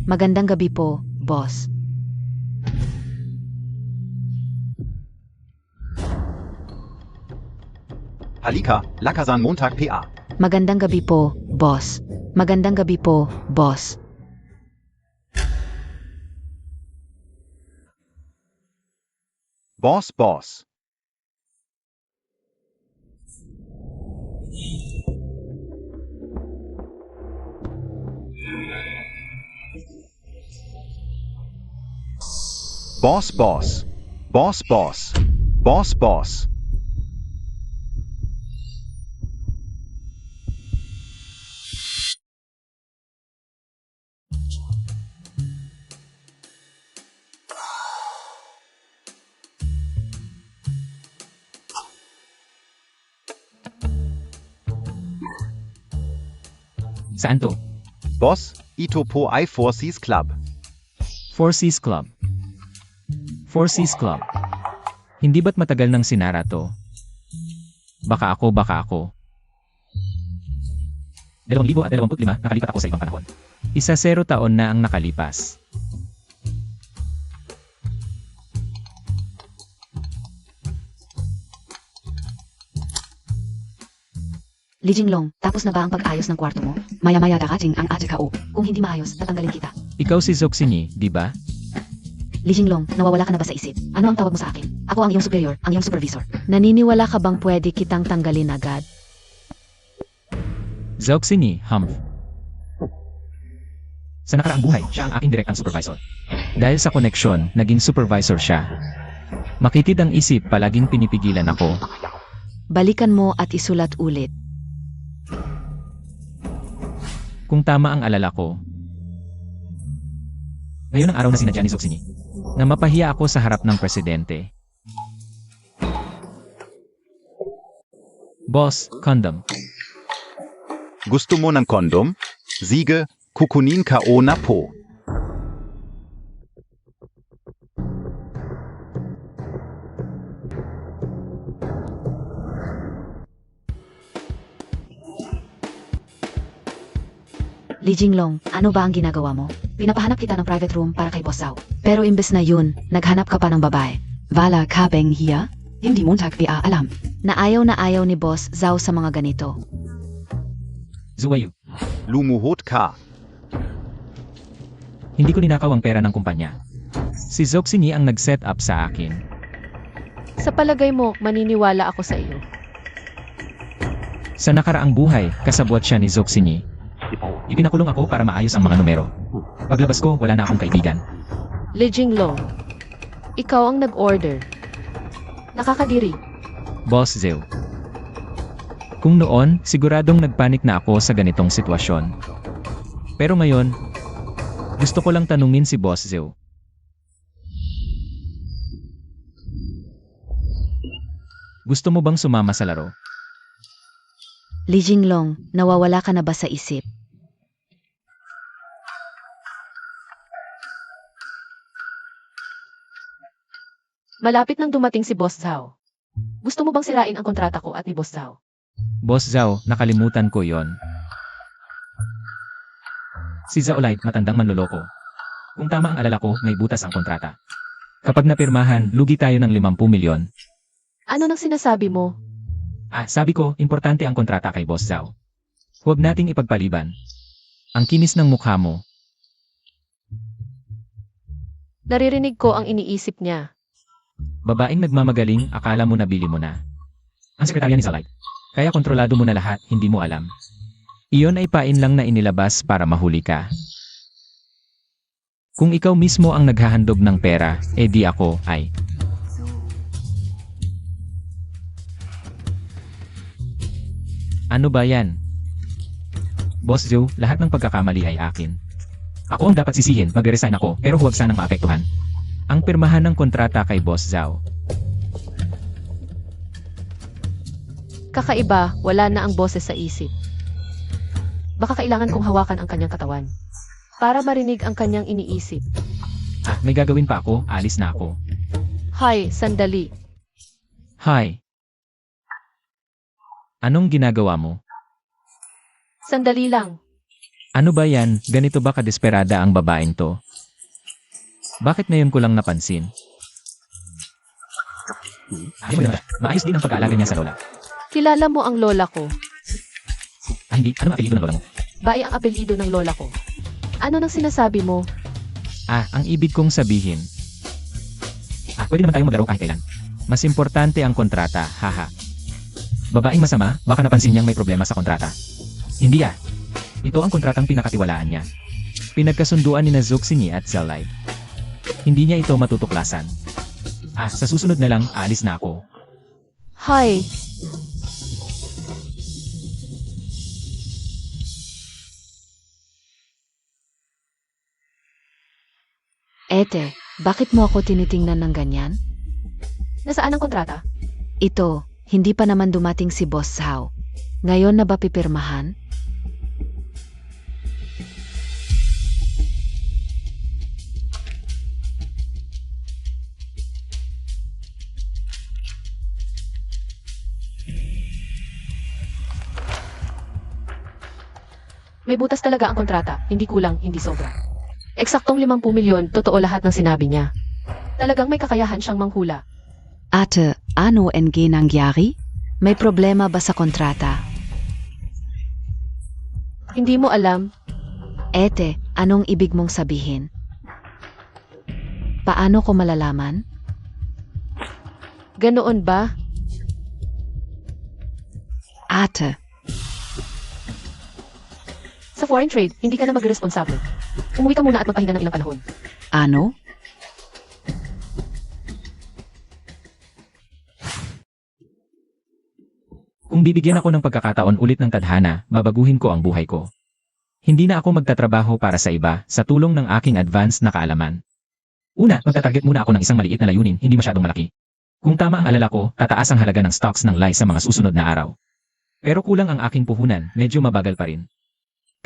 Magandang gabi po, boss. Halika, Lakasan Montag PA. Magandang gabi po, boss. Magandang gabi po, boss. Boss. Boss. Saan to? Boss, ito po ay Four Seas Club. Four Seas Club. Four Seas Club. Hindi ba't matagal nang sinara to? Baka ako. 2025, nakalipat ako sa ibang panahon. 10 taon na ang nakalipas. Li Jinglong, tapos na ba ang pag-ayos ng kwarto mo? Maya-maya darating ang AJKO. Kung hindi maayos, tatanggalin kita. Ikaw si Zoxini, di ba? Li Jinglong, nawawala ka na ba sa isip? Ano ang tawag mo sa akin? Ako ang iyong superior, ang iyong supervisor. Naniniwala ka bang pwede kitang tanggalin agad? Zoxini, Humph. Sa nakaraang buhay, siya ang aking direktang supervisor. Dahil sa koneksyon, naging supervisor siya. Makitid ang isip, palaging pinipigilan ako. Balikan mo at isulat ulit. Kung tama ang alala ko. Ngayon ang araw na sinadya ni Zoxini. Na mapahiya ako sa harap ng presidente. Boss, condom. Gusto mo ng kondom? Sige, kukunin ka o na po. Li Jinglong, ano ba ang ginagawa mo? Pinapahanap kita ng private room para kay Boss Zhao. Pero imbes na yun, naghanap ka pa ng babae. Wala ka bang hiya? Hindi mo alam. Na ayaw ni Boss Zhao sa mga ganito. Zuwayu. Lumuhod ka. Hindi ko ninakaw ang pera ng kumpanya. Si Zoxini ang nag-set up sa akin. Sa palagay mo, maniniwala ako sa iyo. Sa nakaraang buhay, kasabwat siya ni Zoxini. Ipinakulong ako para maayos ang mga numero. Paglabas ko, wala na akong kaibigan. Li Jinglong, ikaw ang nag-order. Nakakadiri. Boss Zhao. Kung noon, siguradong nagpanik na ako sa ganitong sitwasyon. Pero ngayon, gusto ko lang tanungin si Boss Zhao. Gusto mo bang sumama sa laro? Li Jinglong, nawawala ka na ba sa isip? Malapit nang dumating si Boss Zhao. Gusto mo bang sirain ang kontrata ko at ni Boss Zhao? Boss Zhao, nakalimutan ko yon. Si Zhao Light, matandang manloloko. Kung tama ang alala ko, may butas ang kontrata. Kapag napirmahan, lugi tayo ng 50 milyon. Ano nang sinasabi mo? Sabi ko, importante ang kontrata kay Boss Zhao. Huwag nating ipagpaliban. Ang kinis ng mukha mo. Naririnig ko ang iniisip niya. Babaeng nagmamagaling, akala mo nabili mo na. Ang sekretarya ni Zhao Light. Kaya kontrolado mo na lahat, hindi mo alam. Iyon ay pain lang na inilabas para mahuli ka. Kung ikaw mismo ang naghahandog ng pera, di ako, ay. Ano ba yan? Boss Zhao, lahat ng pagkakamali ay akin. Ako ang dapat sisihin, mag-resign ako, pero huwag sanang maapektuhan. Ang pirmahan ng kontrata kay Boss Zhao. Kakaiba, wala na ang boses sa isip. Baka kailangan kong hawakan ang kanyang katawan. Para marinig ang kanyang iniisip. May gagawin pa ako, alis na ako. Hay, sandali. Hi. Anong ginagawa mo? Sandali lang. Ano ba yan? Ganito ba kadesperada ang babaeng to? Bakit ngayon ko lang napansin? Ayos mo naman. Maayos din ang pag-aalaga niya sa lola. Kilala mo ang lola ko. Hindi. Ano ang apelyido ng lola mo? Bai ang apelyido ng lola ko. Ano nang sinasabi mo? Ang ibig kong sabihin. Pwede naman tayong maglaro kahit kailan. Mas importante ang kontrata, haha. Babaeng masama, baka napansin niyang may problema sa kontrata. Hindi Ito ang kontratang pinakatiwalaan niya. Pinagkasunduan ni Zuxinyi at Celllight. Hindi niya ito matutuklasan. Sa susunod na lang, aalis na ako. Hi. Ete, bakit mo ako tinitingnan ng ganyan? Nasaan ang kontrata? Ito, hindi pa naman dumating si Boss Zhao. Ngayon na ba pipirmahan? May butas talaga ang kontrata. Hindi kulang, hindi sobra. Eksaktong 50 milyon, totoo lahat ng sinabi niya. Talagang may kakayahan siyang manghula. Ate, ano ang nangyari? May problema ba sa kontrata? Hindi mo alam, Ete, anong ibig mong sabihin? Paano ko malalaman? ganoon ba? Ate, Sa foreign trade, hindi ka na magre-responsable. Umuwi ka muna at magpahinga ng ilang panahon. ano? Kung bibigyan ako ng pagkakataon ulit ng tadhana, babaguhin ko ang buhay ko. Hindi na ako magtatrabaho para sa iba, sa tulong ng aking advanced na kaalaman. Una, magtatarget muna ako ng isang maliit na layunin, hindi masyadong malaki. Kung tama ang alala ko, tataas ang halaga ng stocks ng Lai sa mga susunod na araw. Pero kulang ang aking puhunan, medyo mabagal pa rin.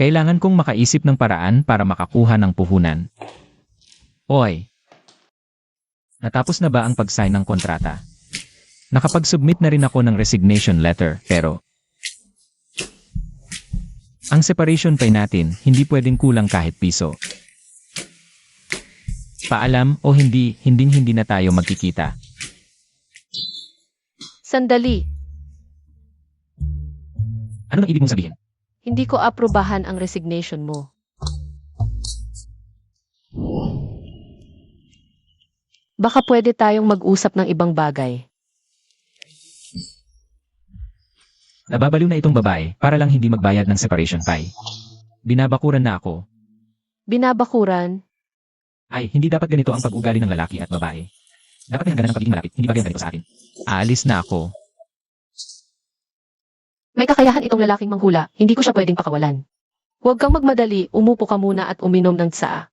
Kailangan kong makaisip ng paraan para makakuha ng puhunan. Oy! Natapos na ba ang pag-sign ng kontrata? Nakapag-submit na rin ako ng resignation letter, pero ang separation pay natin, hindi pwedeng kulang kahit piso. Paalam o hindi na tayo magkikita. Sandali, Ano ang ibig mong sabihin? hindi ko aprobahan ang resignation mo. Baka pwede tayong mag-usap ng ibang bagay. Nababaliw na itong babae para lang hindi magbayad ng separation pay. Binabakuran na ako. Binabakuran, Ay, hindi dapat ganito ang pag-ugali ng lalaki at babae. Dapat may hangganan ng pagiging malapit, hindi bagay ang ganito sa atin. Aalis na ako. may kakayahan itong lalaking manghula, hindi ko siya pwedeng pakawalan. Huwag kang magmadali, umupo ka muna at uminom ng tsaa.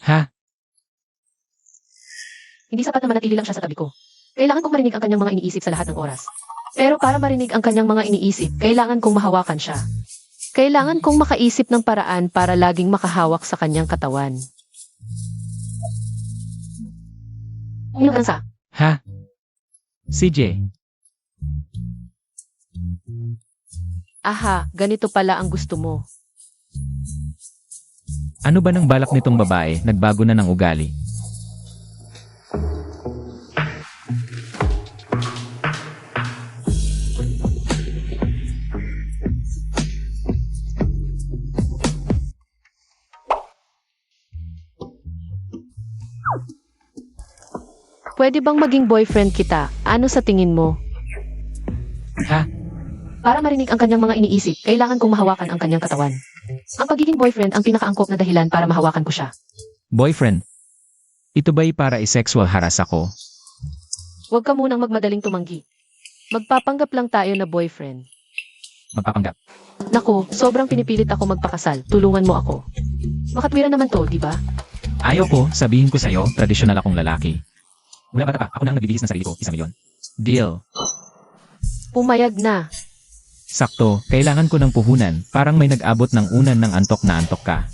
Ha? Hindi sapat na manatili lang siya sa tabi ko. Kailangan kong marinig ang kanyang mga iniisip sa lahat ng oras. Pero para marinig ang kanyang mga iniisip, kailangan kong mahawakan siya. Kailangan kong makaisip ng paraan para laging makahawak sa kanyang katawan. Uminom ng tsaa. Ha? CJ, Aha, ganito pala ang gusto mo. ano ba nang balak nitong babae, nagbago na ng ugali? Pwede bang maging boyfriend kita? Ano sa tingin mo? Ha? Para marinig ang kanyang mga iniisip, kailangan kong mahawakan ang kanyang katawan. Ang pagiging boyfriend ang pinakaangkop na dahilan para mahawakan ko siya. Boyfriend? Ito ba'y para i-sexual harass ako? Huwag ka munang magmadaling tumanggi. Magpapanggap lang tayo na boyfriend. Magpapanggap. Naku, sobrang pinipilit ako magpakasal. Tulungan mo ako. Makatwiran naman to, di ba? Ayaw ko, sabihin ko sa'yo, tradisyonal akong lalaki. Mula bata pa, ako na ang nagbibihis ng sarili ko, 1 milyon. Deal. Pumayag na. Sakto, kailangan ko ng puhunan, parang may nag-abot ng unan ng antok na antok ka.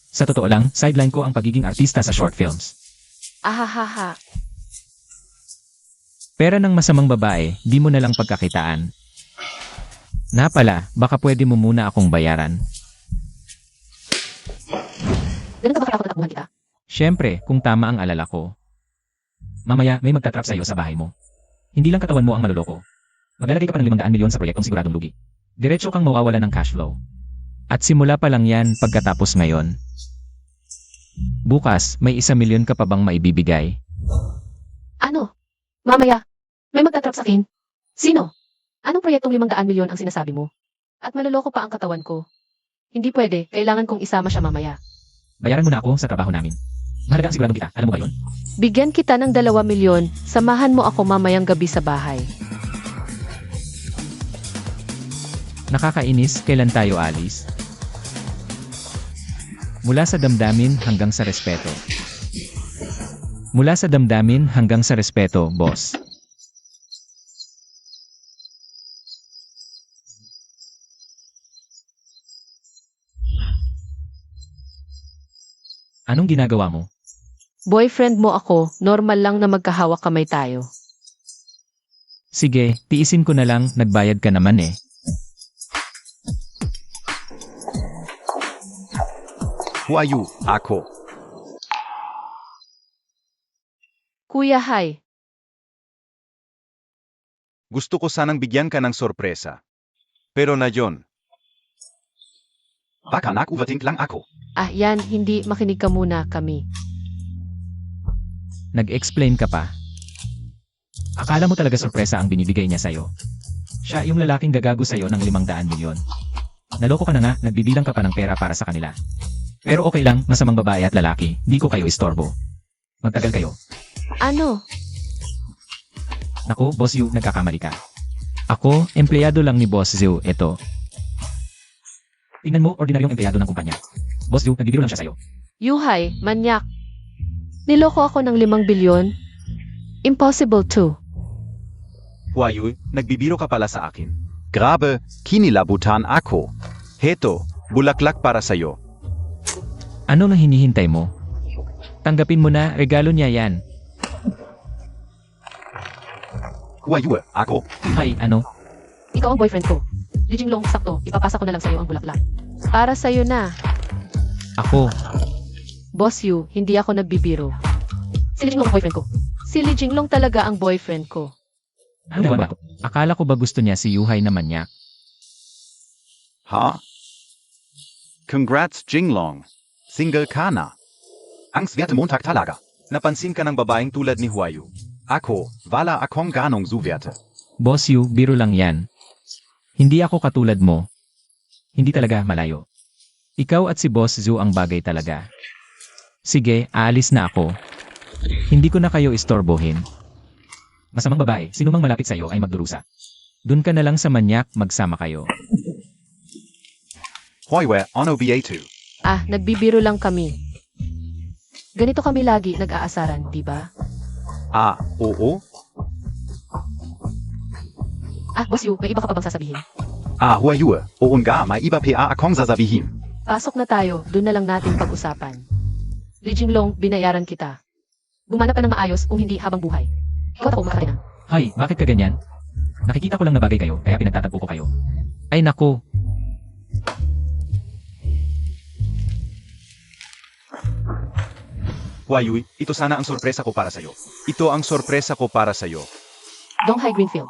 Sa totoo lang, sideline ko ang pagiging artista sa short films. Ahahaha. Pera ng masamang babae, di mo na lang pagkakitaan. Na pala, baka pwede mo muna akong bayaran. Ganun ka ba katakot na takbuhan kita? Siyempre, kung tama ang alala ko. Mamaya, may magtatrap sa'yo sa bahay mo. Hindi lang katawan mo ang maluloko. Maglalagay ka pa ng 500 milyon sa proyektong siguradong lugi. Diretso kang mawawala ng cash flow. At simula pa lang yan pagkatapos ngayon. Bukas, may 1 milyon ka pa bang maibibigay? Ano? Mamaya, may magtatrap sa akin? Sino? Anong proyektong 500 milyon ang sinasabi mo? At maluloko pa ang katawan ko. Hindi pwede, kailangan kong isama siya mamaya. Bayaran mo na ako sa trabaho namin. Mahalaga ang siguradong kita, alam mo ba yun? Bigyan kita ng 2 milyon, samahan mo ako mamayang gabi sa bahay. Nakakainis, kailan tayo alis? Mula sa damdamin hanggang sa respeto. Mula sa damdamin hanggang sa respeto, boss. Anong ginagawa mo? Boyfriend mo ako, normal lang na magkahawak kamay tayo. Sige, tiisin ko na lang, nagbayad ka naman eh. Who are you? Ako. Kuya, hi. Gusto ko sanang bigyan ka ng sorpresa. Pero na yon. Baka nag-overthink lang ako. Ah, yan, hindi, makinig ka muna kami. Nag-explain ka pa. Akala mo talaga sorpresa ang binibigay niya sa'yo. Siya yung lalaking gagago sa'yo ng 500 milyon. Naloko ka na nga, nagbibilang ka pa ng pera para sa kanila. Pero okay lang, masamang babae at lalaki, di ko kayo istorbo. Magtagal kayo. Ano? Naku, Boss Yu, nagkakamali ka. Ako, empleyado lang ni Boss Yu, eto. Tingnan mo, ordinaryong empleyado ng kumpanya. Boss Yu, nagbibiro lang siya sa'yo. Yuhay, manyak. Niloko ako ng 5 bilyon? Impossible to. Who are you? Nagbibiro ka pala sa akin. Grabe, kinilabutan ako. Heto, bulaklak para sa'yo. Ano nang hinihintay mo? Tanggapin mo na, regalo niya yan. Who are you? Ako? Ay, ano? Ikaw ang boyfriend ko. Lijing Long, sakto, ipapasa ko na lang sa'yo ang bulaklak. Para sa'yo na. Ako. Boss Yu, hindi ako nagbibiro. Si Lijing Long ang boyfriend ko. Si Lijing Long talaga ang boyfriend ko. Ano ba? Akala ko ba gusto niya si Yuhay na manyak? Ha? Congrats, Jinglong. Single ka na. Ang swerte Montag talaga. Napansin ka ng babaeng tulad ni Huayu. Ako, wala akong ganong zuwerte. Boss Yu, biro lang yan. Hindi ako katulad mo. Hindi talaga malayo. Ikaw at si Boss Zhu ang bagay talaga. Sige, aalis na ako. Hindi ko na kayo istorbohin. Masamang babae, sino mang malapit sa'yo ay magdurusa. Dun ka na lang sa manyak, magsama kayo. Hoywe, ono BA2. Ah, nagbibiro lang kami. Ganito kami lagi nag-aasaran, di ba? Ah, oo? Ah, Boss Yu, may iba ka pa bang sasabihin? Ah, Huayu, oo nga, may iba pa akong sasabihin. Pasok na tayo, doon na lang natin pag-usapan. Lijing Long, binayaran kita. Bumanap ka ng maayos kung hindi habang buhay. Ikaw at ako makarinang. Hay, bakit ka ganyan? Nakikita ko lang na bagay kayo, kaya pinagtatagpo ko kayo. Ay naku, Huayu, ito sana ang sorpresa ko para sa'yo. Ito ang sorpresa ko para sa'yo. Donghai Greenfield.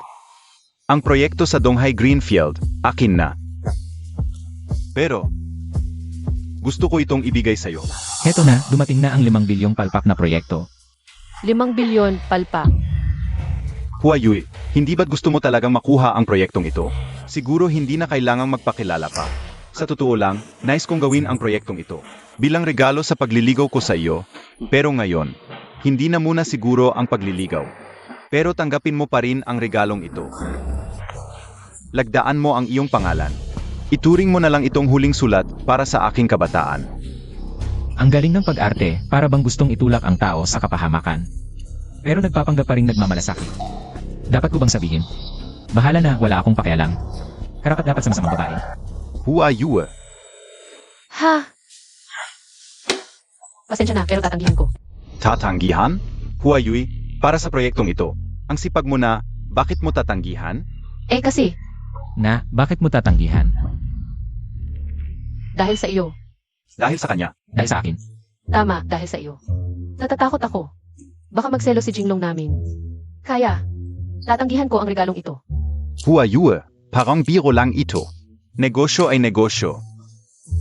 Ang proyekto sa Donghai Greenfield, akin na. Pero, gusto ko itong ibigay sa'yo. heto na, dumating na ang 5 bilyong palpak na proyekto. 5 bilyon, palpak. Huayu, hindi ba't gusto mo talagang makuha ang proyektong ito? Siguro hindi na kailangang magpakilala pa. Sa totoo lang, nice kong gawin ang proyektong ito. Bilang regalo sa pagliligaw ko sa iyo, pero ngayon, hindi na muna siguro ang pagliligaw. Pero tanggapin mo pa rin ang regalong ito. Lagdaan mo ang iyong pangalan. Ituring mo na lang itong huling sulat para sa aking kabataan. Ang galing ng pag-arte, para bang gustong itulak ang tao sa kapahamakan. Pero nagpapanggap pa rin nagmamalasakit. Dapat ko bang sabihin? Bahala na, wala akong pakialam. Karapat dapat sa masamang babae. Who are you? Ha? Pasensya na, pero tatanggihan ko. Tatanggihan? Huayu, para sa proyektong ito, ang sipag mo na, bakit mo tatanggihan? Eh kasi, Na, bakit mo tatanggihan? dahil sa iyo. Dahil sa kanya. Dahil sa akin. Tama, dahil sa iyo. Natatakot ako. Baka magselo si Jinglong namin. Kaya, tatanggihan ko ang regalong ito. Hua Yue, parang biro lang ito. Negosyo ay negosyo.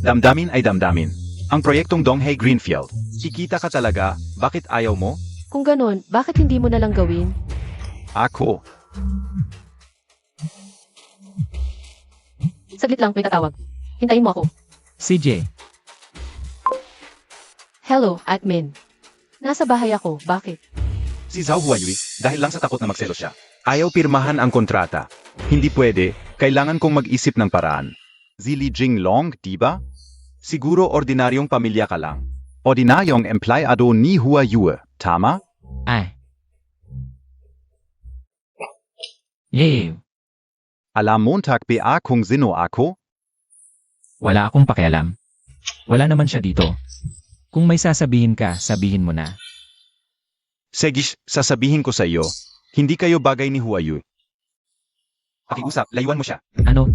Damdamin ay damdamin. Ang proyektong Donghei Greenfield. Kikita ka talaga, bakit ayaw mo? Kung ganon, bakit hindi mo na lang gawin? Ako. Saglit lang, may tatawag. Hintayin mo ako. CJ, Hello, admin. Nasa bahay ako, bakit? Si Zhao Huayui, dahil lang sa takot na magselo siya. Ayaw pirmahan ang kontrata. Hindi pwede, kailangan kong mag-isip ng paraan. Zili Jinglong, diba? Siguro ordinaryong pamilya ka lang. Ordinaryong empleyado ni Huayue, tama? ay. Yay, Alam Montag ba kung sino ako? wala akong pakialam. Wala naman siya dito. Kung may sasabihin ka, sabihin mo na. Segish, sasabihin ko sa iyo, hindi kayo bagay ni Huayue. Pakiusap, layuan mo siya. Ano?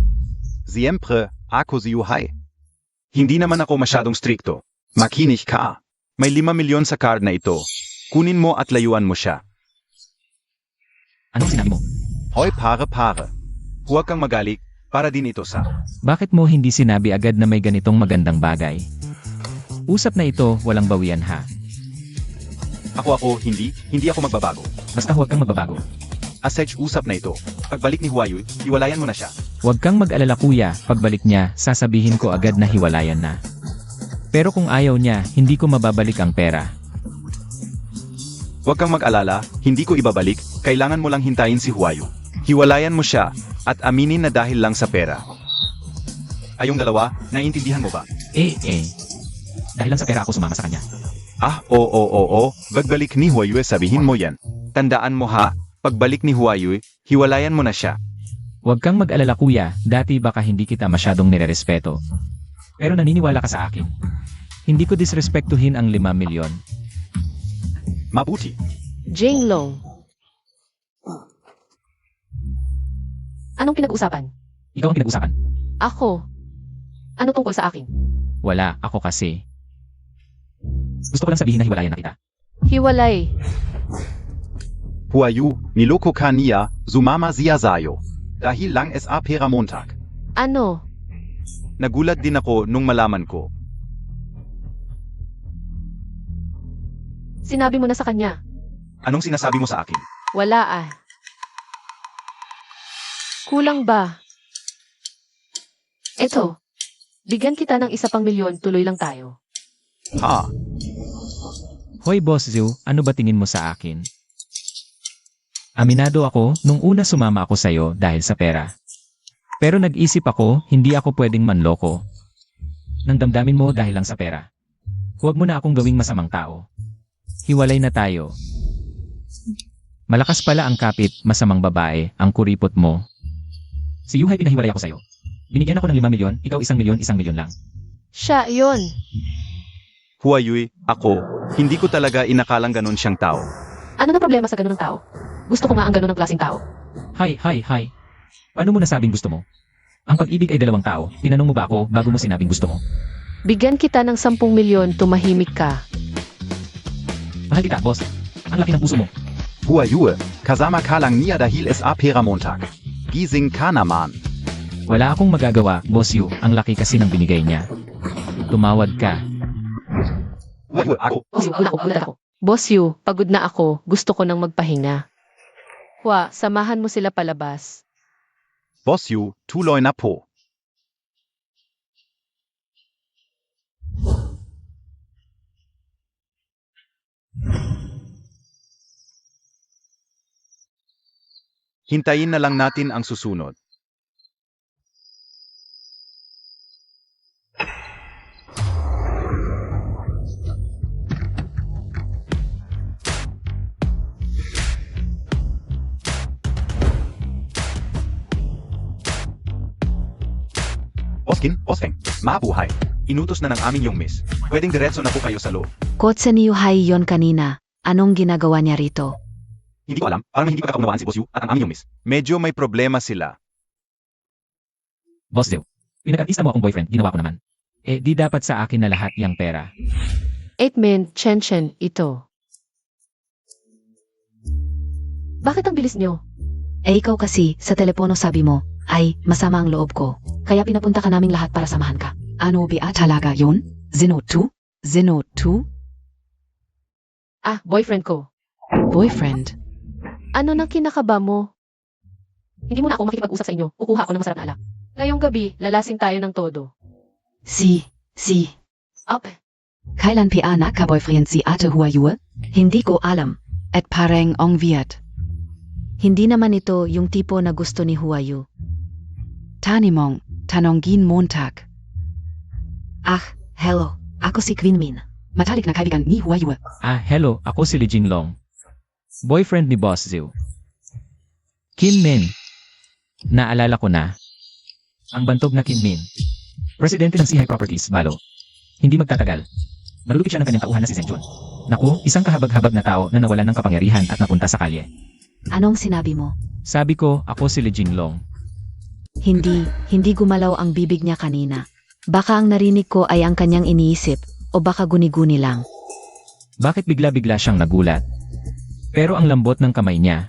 Siempre, ako si Yuhai. Hindi naman ako masyadong strikto. Makinig ka. May 5 milyon sa card na ito. Kunin mo at layuan mo siya. Anong sinabi mo? Hoy pare. Huwag kang magalit, para din ito sa... Bakit mo hindi sinabi agad na may ganitong magandang bagay? Usap na ito, walang bawian ha. Ako, hindi ako magbabago. Basta huwag kang magbabago. Asej usap na ito. Pagbalik ni Huayue, hiwalayan mo na siya. Huwag kang mag-alala kuya, pagbalik niya, sasabihin ko agad na hiwalayan na. Pero kung ayaw niya, hindi ko mababalik ang pera. Huwag kang mag-alala, hindi ko ibabalik, kailangan mo lang hintayin si Huayue. Hiwalayan mo siya, at aminin na dahil lang sa pera. Ayong dalawa, naiintindihan mo ba? Dahil lang sa pera ako sumama sa kanya. Oo. Pagbalik ni Huayue sabihin mo yan. Tandaan mo ha, pagbalik ni Huayue, hiwalayan mo na siya. Huwag kang mag-alala kuya, dati baka hindi kita masyadong nirerespeto. Pero naniniwala ka sa akin. Hindi ko disrespektuhin ang 5 milyon. Mabuti. Jinglong. Anong pinag-usapan? Ikaw ang pinag-usapan. Ako. Ano tungkol sa akin? Wala, ako kasi. Gusto ko lang sabihin na hiwalayan na kita. Hiwalay. Huayue, niloko ka niya, sumama siya sa'yo. Dahil lang sa pera Montag. Ano? Nagulat din ako nung malaman ko. Sinabi mo na sa kanya. Anong sinasabi mo sa akin? Wala ah. Kulang ba? Eto. Bigyan kita ng 1 pang milyon, tuloy lang tayo. Ha? Hoy Boss Zhu, ano ba tingin mo sa akin? Aminado ako, nung una sumama ako sa'yo dahil sa pera. Pero nag-isip ako, hindi ako pwedeng manloko. Nang damdamin mo dahil lang sa pera. Huwag mo na akong gawing masamang tao. Hiwalay na tayo. Malakas pala ang kapit, masamang babae, ang kuripot mo. Si Yuhai pinahiwalay ako sa'yo. Binigyan ako ng 5 milyon, ikaw 1 milyon, 1 milyon lang. Siya, yon. Huayue, ako, hindi ko talaga inakalang ganun siyang tao. Ano na problema sa ganun ng tao? Gusto ko nga ang ganun ng klaseng tao. Hi. Paano mo nasabing gusto mo? Ang pag-ibig ay 2 tao. Tinanong mo ba ako bago mo sinabing gusto mo? Bigyan kita ng 10 milyon, tumahimik ka. Mahal kita, boss. Ang laki ng puso mo. Huayue, kasama ka lang niya dahil sa pera Montag. Gising ka naman. Wala akong magagawa, boss Yu. Ang laki kasi ng binigay niya. Tumawad ka. Huayue, ako. Pagod ako. Boss Yu, pagod na ako. Gusto ko nang magpahinga. Hua, samahan mo sila palabas. Boss Yu, tuloy na po. Hintayin na lang natin ang susunod. Osking, mabuhay. Inutos na ng amin yung miss. Pwedeng diretso na po kayo sa loob. Kotse ni Yuhai yon kanina. Anong ginagawa niya rito? Hindi ko alam, parang hindi pa kakaunawaan si Boss Yu at ang amin yung miss. Medyo may problema sila. Boss Yu, pinag-artista mo akong boyfriend, ginawa ko naman. Di dapat sa akin na lahat yung pera. 8 min, Chen, ito. Bakit ang bilis nyo? Eh ikaw kasi, sa telepono sabi mo, ay, masama ang loob ko. Kaya pinapunta ka naming lahat para samahan ka. Ano ba talaga yun? Zeno 2? Zeno 2? Ah, boyfriend ko. Boyfriend? Ano nang kinakaba mo? Hindi mo na ako makikipag-usap sa inyo. Kukuha ako ng masarap na alak. Ngayong gabi, lalasing tayo ng todo. Si. Up. Kailan pa naka-boyfriend si Ate Huayue? Hindi ko alam. At parang ang weird. Hindi naman ito yung tipo na gusto ni Huayu. Tanimong, tanonggin Montag. Ah, hello. Ako si Quinmin. Matalik na kaibigan ni Huayu. Ah, hello, ako si Li Jinglong. Boyfriend ni Boss Zhu. Kim Min. Naalala ko na. Ang bantog na Kim Min. Presidente ng Sihai Properties, Balo. Hindi magtatagal. Malulupit siya ng kanyang tauhan na si Zenjun. Naku, isang kahabag-habag na tao na nawalan ng kapangyarihan at napunta sa kalye. Anong sinabi mo? Sabi ko, ako si Li Jinglong. Hindi gumalaw ang bibig niya kanina. Baka ang narinig ko ay ang kanyang iniisip, o baka guni-guni lang. Bakit bigla-bigla siyang nagulat? Pero ang lambot ng kamay niya.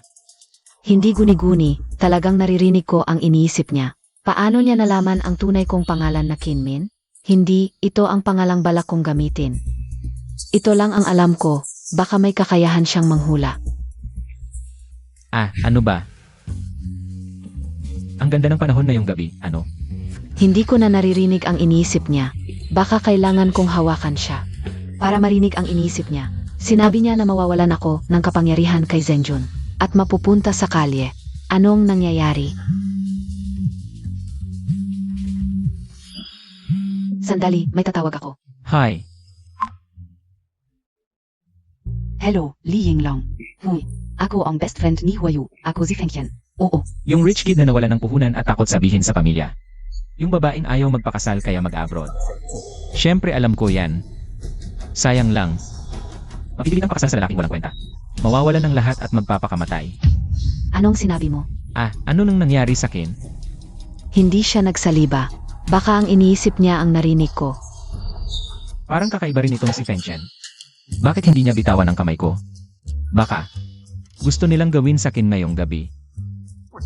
Hindi guni-guni, talagang naririnig ko ang iniisip niya. Paano niya nalaman ang tunay kong pangalan na Kinmin? Hindi, ito ang pangalang balak kong gamitin. Ito lang ang alam ko, baka may kakayahan siyang manghula. Ah, ano ba? Ang ganda ng panahon na yung gabi, ano? Hindi ko na naririnig ang iniisip niya. Baka kailangan kong hawakan siya. Para marinig ang iniisip niya. Sinabi niya na mawawalan ako ng kapangyarihan kay Zenjun. At mapupunta sa kalye. Anong nangyayari? Sandali, may tatawag ako. Hi. Hello, Li Yinglong. Huy, ako ang best friend ni Huayu. Ako si Fengqian. Oo, Yung rich kid na nawala ng puhunan at takot sabihin sa pamilya. Yung babaeng ayaw magpakasal kaya mag-abroad. Siyempre alam ko yan. Sayang lang. Mapipilitang pakasal sa lalaking walang kwenta. Mawawalan ng lahat at magpapakamatay. anong sinabi mo? Ah, ano nang nangyari sa akin? Hindi siya nagsaliba. Baka ang iniisip niya ang narinig ko. Parang kakaiba rin itong si Fengqian. Bakit hindi niya bitawan ang kamay ko? Baka. Gusto nilang gawin sa akin ngayong gabi.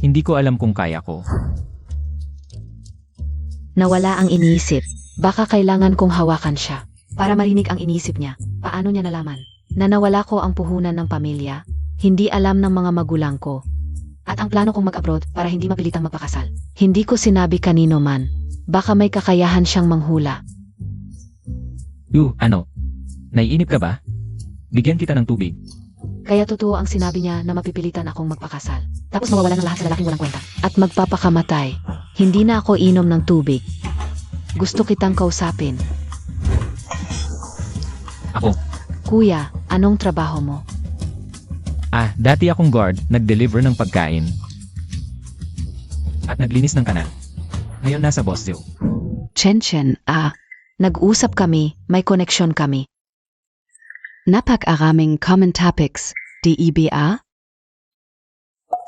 Hindi ko alam kung kaya ko. Nawala ang iniisip. Baka kailangan kong hawakan siya. Para marinig ang iniisip niya. Paano niya nalaman? Na nawala ko ang puhunan ng pamilya. Hindi alam ng mga magulang ko. At ang plano kong mag-abroad para hindi mapilitang magpakasal. Hindi ko sinabi kanino man. Baka may kakayahan siyang manghula. Ano? Naiinip ka ba? Bigyan kita ng tubig. Kaya totoo ang sinabi niya na mapipilitan akong magpakasal. Tapos mawawalan ng lahat sa lalaking walang kwenta. At magpapakamatay. Hindi na ako inom ng tubig. Gusto kitang kausapin. Ako. Kuya, anong trabaho mo? Ah, dati akong guard, nag-deliver ng pagkain. At naglinis ng kanal. Ngayon nasa Boston. Chen, nag-usap kami, may koneksyon kami. Napag-araming common topics, DEBA?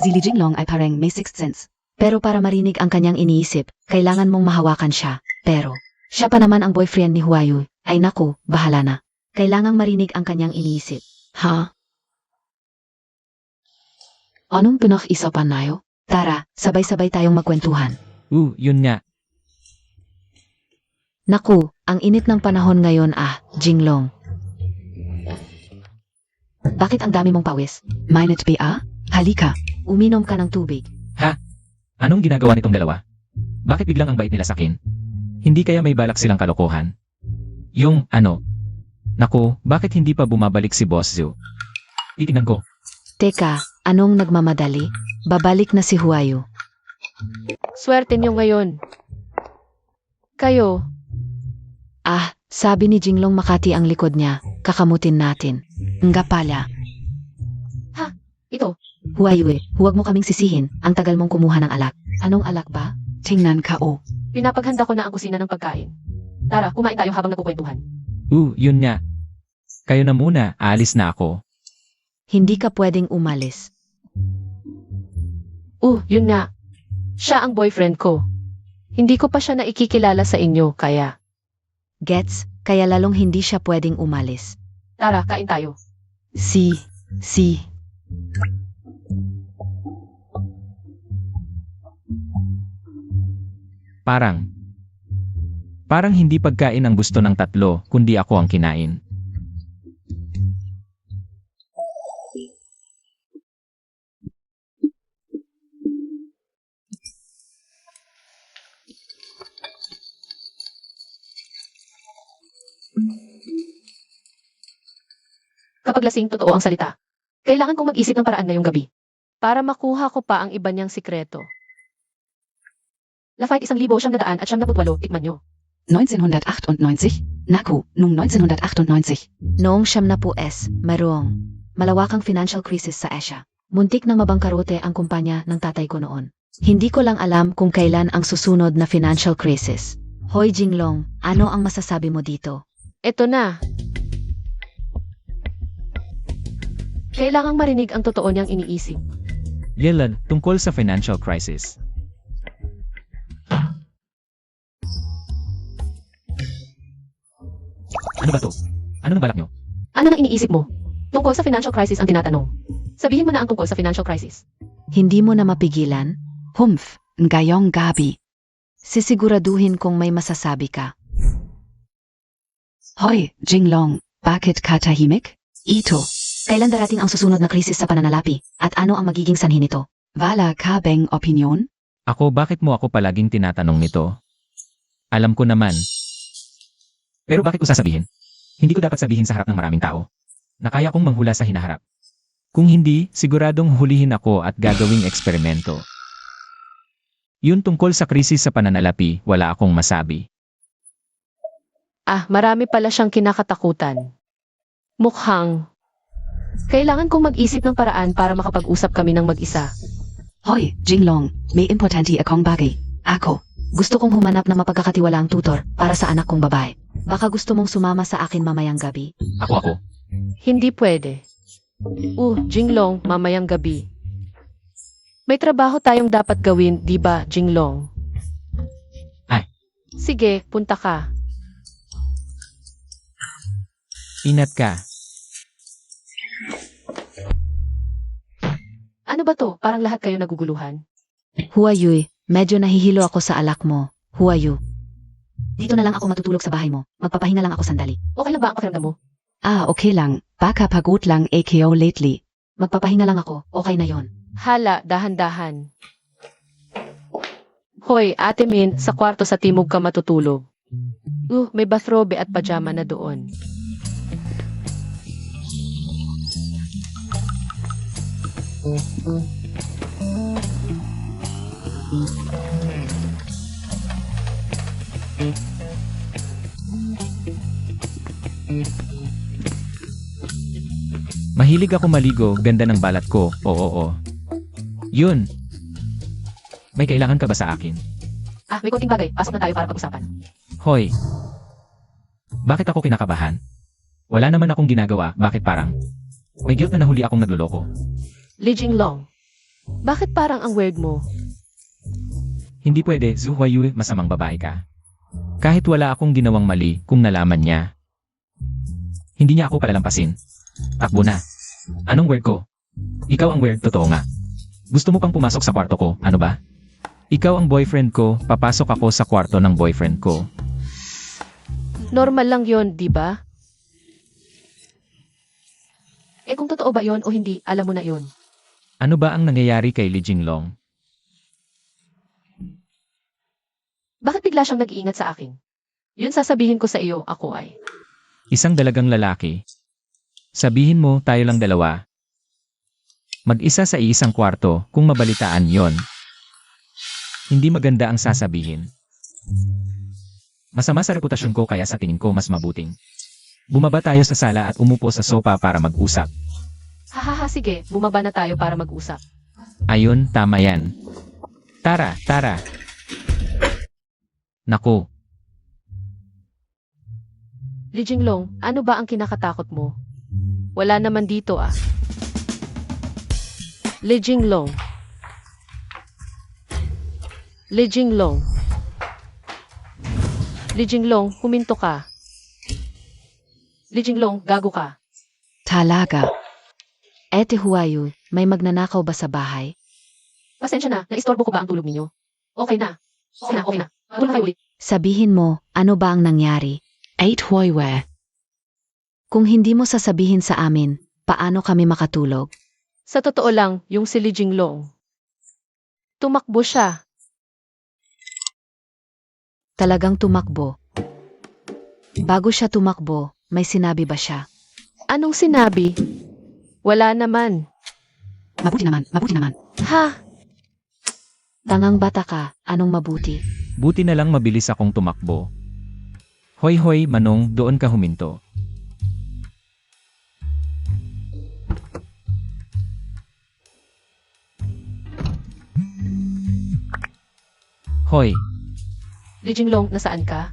Si Li Jinglong ay parang may sixth sense. Pero para marinig ang kanyang iniisip, kailangan mong mahawakan siya. Pero, siya pa naman ang boyfriend ni Huayu. Ay naku, bahala na. Kailangang marinig ang kanyang iniisip. Ha? Anong pinag-isapan nayo? Tara, sabay-sabay tayong magkwentuhan. Yun nga. Naku, ang init ng panahon ngayon Jinglong. Bakit ang dami mong pawis? Mainit ba? Halika, uminom ka ng tubig. Anong ginagawa nitong dalawa? Bakit biglang ang bait nila sa akin? Hindi kaya may balak silang kalokohan? Yung ano? Naku, bakit hindi pa bumabalik si Boss Zhu? Titingnan ko. Teka, anong nagmamadali? Babalik na si Huayu. Swerte niyo ngayon. Kayo, Sabi ni Jinglong Makati ang likod niya. Kakamutin natin. Nga pala. ito. Huayu, huwag mo kaming sisihin. Ang tagal mong kumuha ng alak. Anong alak ba? Tingnan ka Pinapaghanda ko na ang kusina ng pagkain. Tara, kumain tayo habang nagkukwentuhan. Yun nga. Kayo na muna, aalis na ako. Hindi ka pwedeng umalis. Yun nga. Siya ang boyfriend ko. Hindi ko pa siya naikikilala sa inyo, kaya... Gets? kaya lalong hindi siya pwedeng umalis. Tara, kain tayo. Si. Parang hindi pagkain ang gusto ng tatlo, kundi ako ang kinain. Kapag lasing, totoo ang salita. Kailangan kong mag-isip ng paraan ngayong gabi. Para makuha ko pa ang iba niyang sikreto. Lafayette 1998, tikman nyo. 1998? Naku, noong 1998. Noong siyam na po mayroong malawakang financial crisis sa Asia. Muntik na mabangkarote ang kumpanya ng tatay ko noon. Hindi ko lang alam kung kailan ang susunod na financial crisis. Hoy Jinglong, ano ang masasabi mo dito? Eto na. Kailangang marinig ang totoo niyang iniisip. Yelan, tungkol sa financial crisis. Ano ba to? Ano nang balak nyo? Ano nang iniisip mo? Tungkol sa financial crisis ang tinatanong. Sabihin mo na ang tungkol sa financial crisis. Hindi mo na mapigilan? Humph, ngayong gabi. Sisiguraduhin kong may masasabi ka. Hoy, Jinglong, bakit ka tahimik? Ito. Kailan darating ang susunod na krisis sa pananalapi? At ano ang magiging sanhi nito? Wala ka bang opinyon? Ako, bakit mo ako palaging tinatanong nito? Alam ko naman. Pero bakit ko sasabihin? Hindi ko dapat sabihin sa harap ng maraming tao na kaya kong manghula sa hinaharap. Kung hindi, siguradong hulihin ako at gagawing eksperimento. Yun tungkol sa krisis sa pananalapi, wala akong masabi. Marami pala siyang kinakatakutan. Mukhang kailangan kong mag-isip ng paraan para makapag-usap kami ng mag-isa. Hoy, Jinglong, may importante akong bagay. Ako, gusto kong humanap ng mapagkakatiwalaang tutor para sa anak kong babae. Baka gusto mong sumama sa akin mamayang gabi? Ako. Hindi pwede. Jinglong, mamayang gabi. May trabaho tayong dapat gawin, di ba, Jinglong? Ay. Sige, punta ka. Ingat ka. Ano ba to? Parang lahat kayo naguguluhan. Huayuy, medyo nahihilo ako sa alak mo. Huayu. Dito na lang ako matutulog sa bahay mo. Magpapahinga lang ako sandali. Okay lang ba ang pakiramdam mo? Okay lang. Baka pagod lang AKO lately. Magpapahinga lang ako. Okay na yon. Hala, dahan-dahan. Hoy, Ate Min, sa kwarto sa timog ka matutulog. May bathrobe at pajama na doon. Mahilig ako maligo, ganda ng balat ko, oo. Yun. May kailangan ka ba sa akin? May konting bagay. Pasok na tayo para pag-usapan. Hoy. Bakit ako kinakabahan? Wala naman akong ginagawa, bakit parang may guilt na nahuli akong nagluloko? Li Jinglong, bakit parang ang weird mo? Hindi pwede, Zhu Huayu, masamang babae ka. Kahit wala akong ginawang mali, kung nalaman niya, hindi niya ako palalampasin. Takbo na. Anong weird ko? Ikaw ang weird, totoo nga. Gusto mo pang pumasok sa kwarto ko, ano ba? Ikaw ang boyfriend ko, papasok ako sa kwarto ng boyfriend ko. Normal lang yon, di ba? Kung totoo ba yon o hindi, alam mo na yon. Ano ba ang nangyayari kay Li Jinglong? Bakit bigla siyang nag-iingat sa akin? Yun sasabihin ko sa iyo, ako ay. Isang dalagang lalaki. Sabihin mo, tayo lang dalawa. Mag-isa sa iisang kwarto, kung mabalitaan yon. Hindi maganda ang sasabihin. Masama sa reputasyon ko kaya sa tingin ko mas mabuting bumaba tayo sa sala at umupo sa sopa para mag-usap. Sige, bumaba na tayo para mag-usap. Ayun, tama yan. Tara. Naku. Li Jinglong, ano ba ang kinakatakot mo? Wala naman dito Li Jinglong. Li Jinglong, huminto ka. Li Jinglong, gago ka. Talaga. Ete Huayu, may magnanakaw ba sa bahay? Pasensya na, naistorbo ko ba ang tulog ninyo? Okay na. Okay na, okay na. Magul na kayo ulit. Sabihin mo, ano ba ang nangyari? 8 Huaywe. Kung hindi mo sasabihin sa amin, paano kami makatulog? Sa totoo lang, yung si Li Jinglong. Tumakbo siya. Talagang tumakbo. Bago siya tumakbo, may sinabi ba siya? Anong sinabi? Wala naman. Mabuti naman, mabuti naman. Ha? Tangang bata ka, anong mabuti? Buti na lang mabilis akong tumakbo. Hoy hoy Manong, doon ka huminto. Hoy, Li Jinglong, nasaan ka?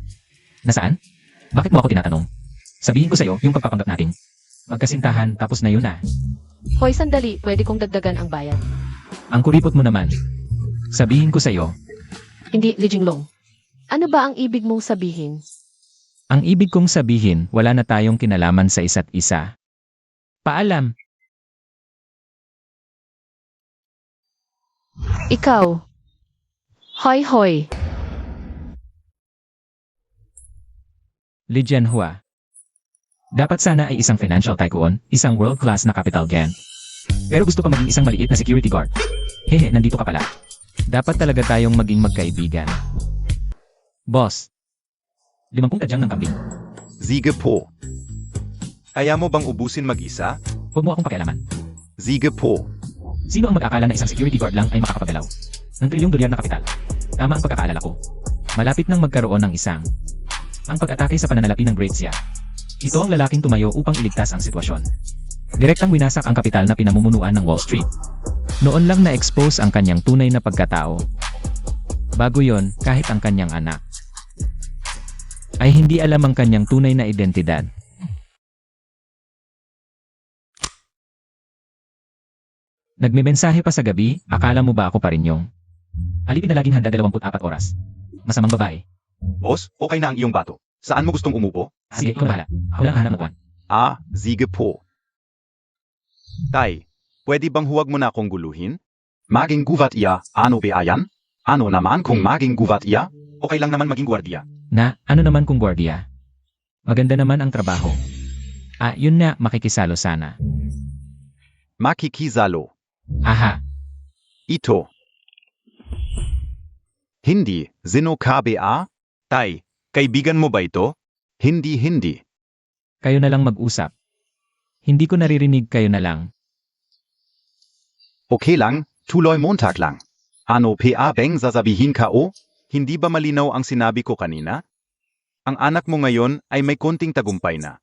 nasaan? Bakit mo ako tinatanong? Sabihin ko sa'yo yung pagpapanggap natin. Magkasintahan tapos na yun na. Hoy, sandali, pwede kong dagdagan ang bayan. Ang kuripot mo naman. Sabihin ko sa'yo, Hindi, Li Jinglong. Ano ba ang ibig mong sabihin? ang ibig kong sabihin wala na tayong kinalaman sa isa't isa. Paalam. Ikaw. Hoy, hoy. Li Jianhua. Dapat sana ay isang financial tycoon, isang world-class na capital gain. Pero gusto ka maging isang maliit na security guard. Hehe, nandito ka pala. Dapat talaga tayong maging magkaibigan. Boss. 50 tadyang ng kambing. Sige po. Kaya mo bang ubusin mag-isa? Huwag mo akong pakialaman. Sige po. Sino ang mag-akala na isang security guard lang ay makakapagalaw? Ng trilyong dolyar na kapital. Tama ang pagkakaalala ko. Malapit nang magkaroon ng isang ang pag-atake sa pananalapi ng Great Xia. Ito ang lalaking tumayo upang iligtas ang sitwasyon. Direktang winasak ang kapital na pinamumunuan ng Wall Street. Noon lang na-expose ang kanyang tunay na pagkatao. Bago yon, kahit ang kanyang anak ay hindi alam ang kanyang tunay na identidad. Nagmemensahe pa sa gabi, akala mo ba ako pa rin yung alipin na laging handa 24 oras. Masamang babae. Boss, okay na ang iyong bato. Saan mo gustong umupo? Sige, ikaw na bahala. Ako lang ang hanap mo kwan. Sige po. Tay, pwede bang huwag mo na akong guluhin? Maging guvat iya, ano ba yan? Ano naman kung maging guvat iya? Okay lang naman maging gwardiya. Na, ano naman kung gwardiya? Maganda naman ang trabaho. Yun na, makikisalo sana. Makikizalo. Aha, Ito. Hindi, zino KBA? Tay, kaibigan mo ba ito? Hindi. kayo na lang mag-usap. Hindi ko naririnig, kayo na lang. Okay lang, tuloy Montag lang. Ano pa bang sasabihin ka o? Hindi ba malinaw ang sinabi ko kanina? Ang anak mo ngayon ay may konting tagumpay na.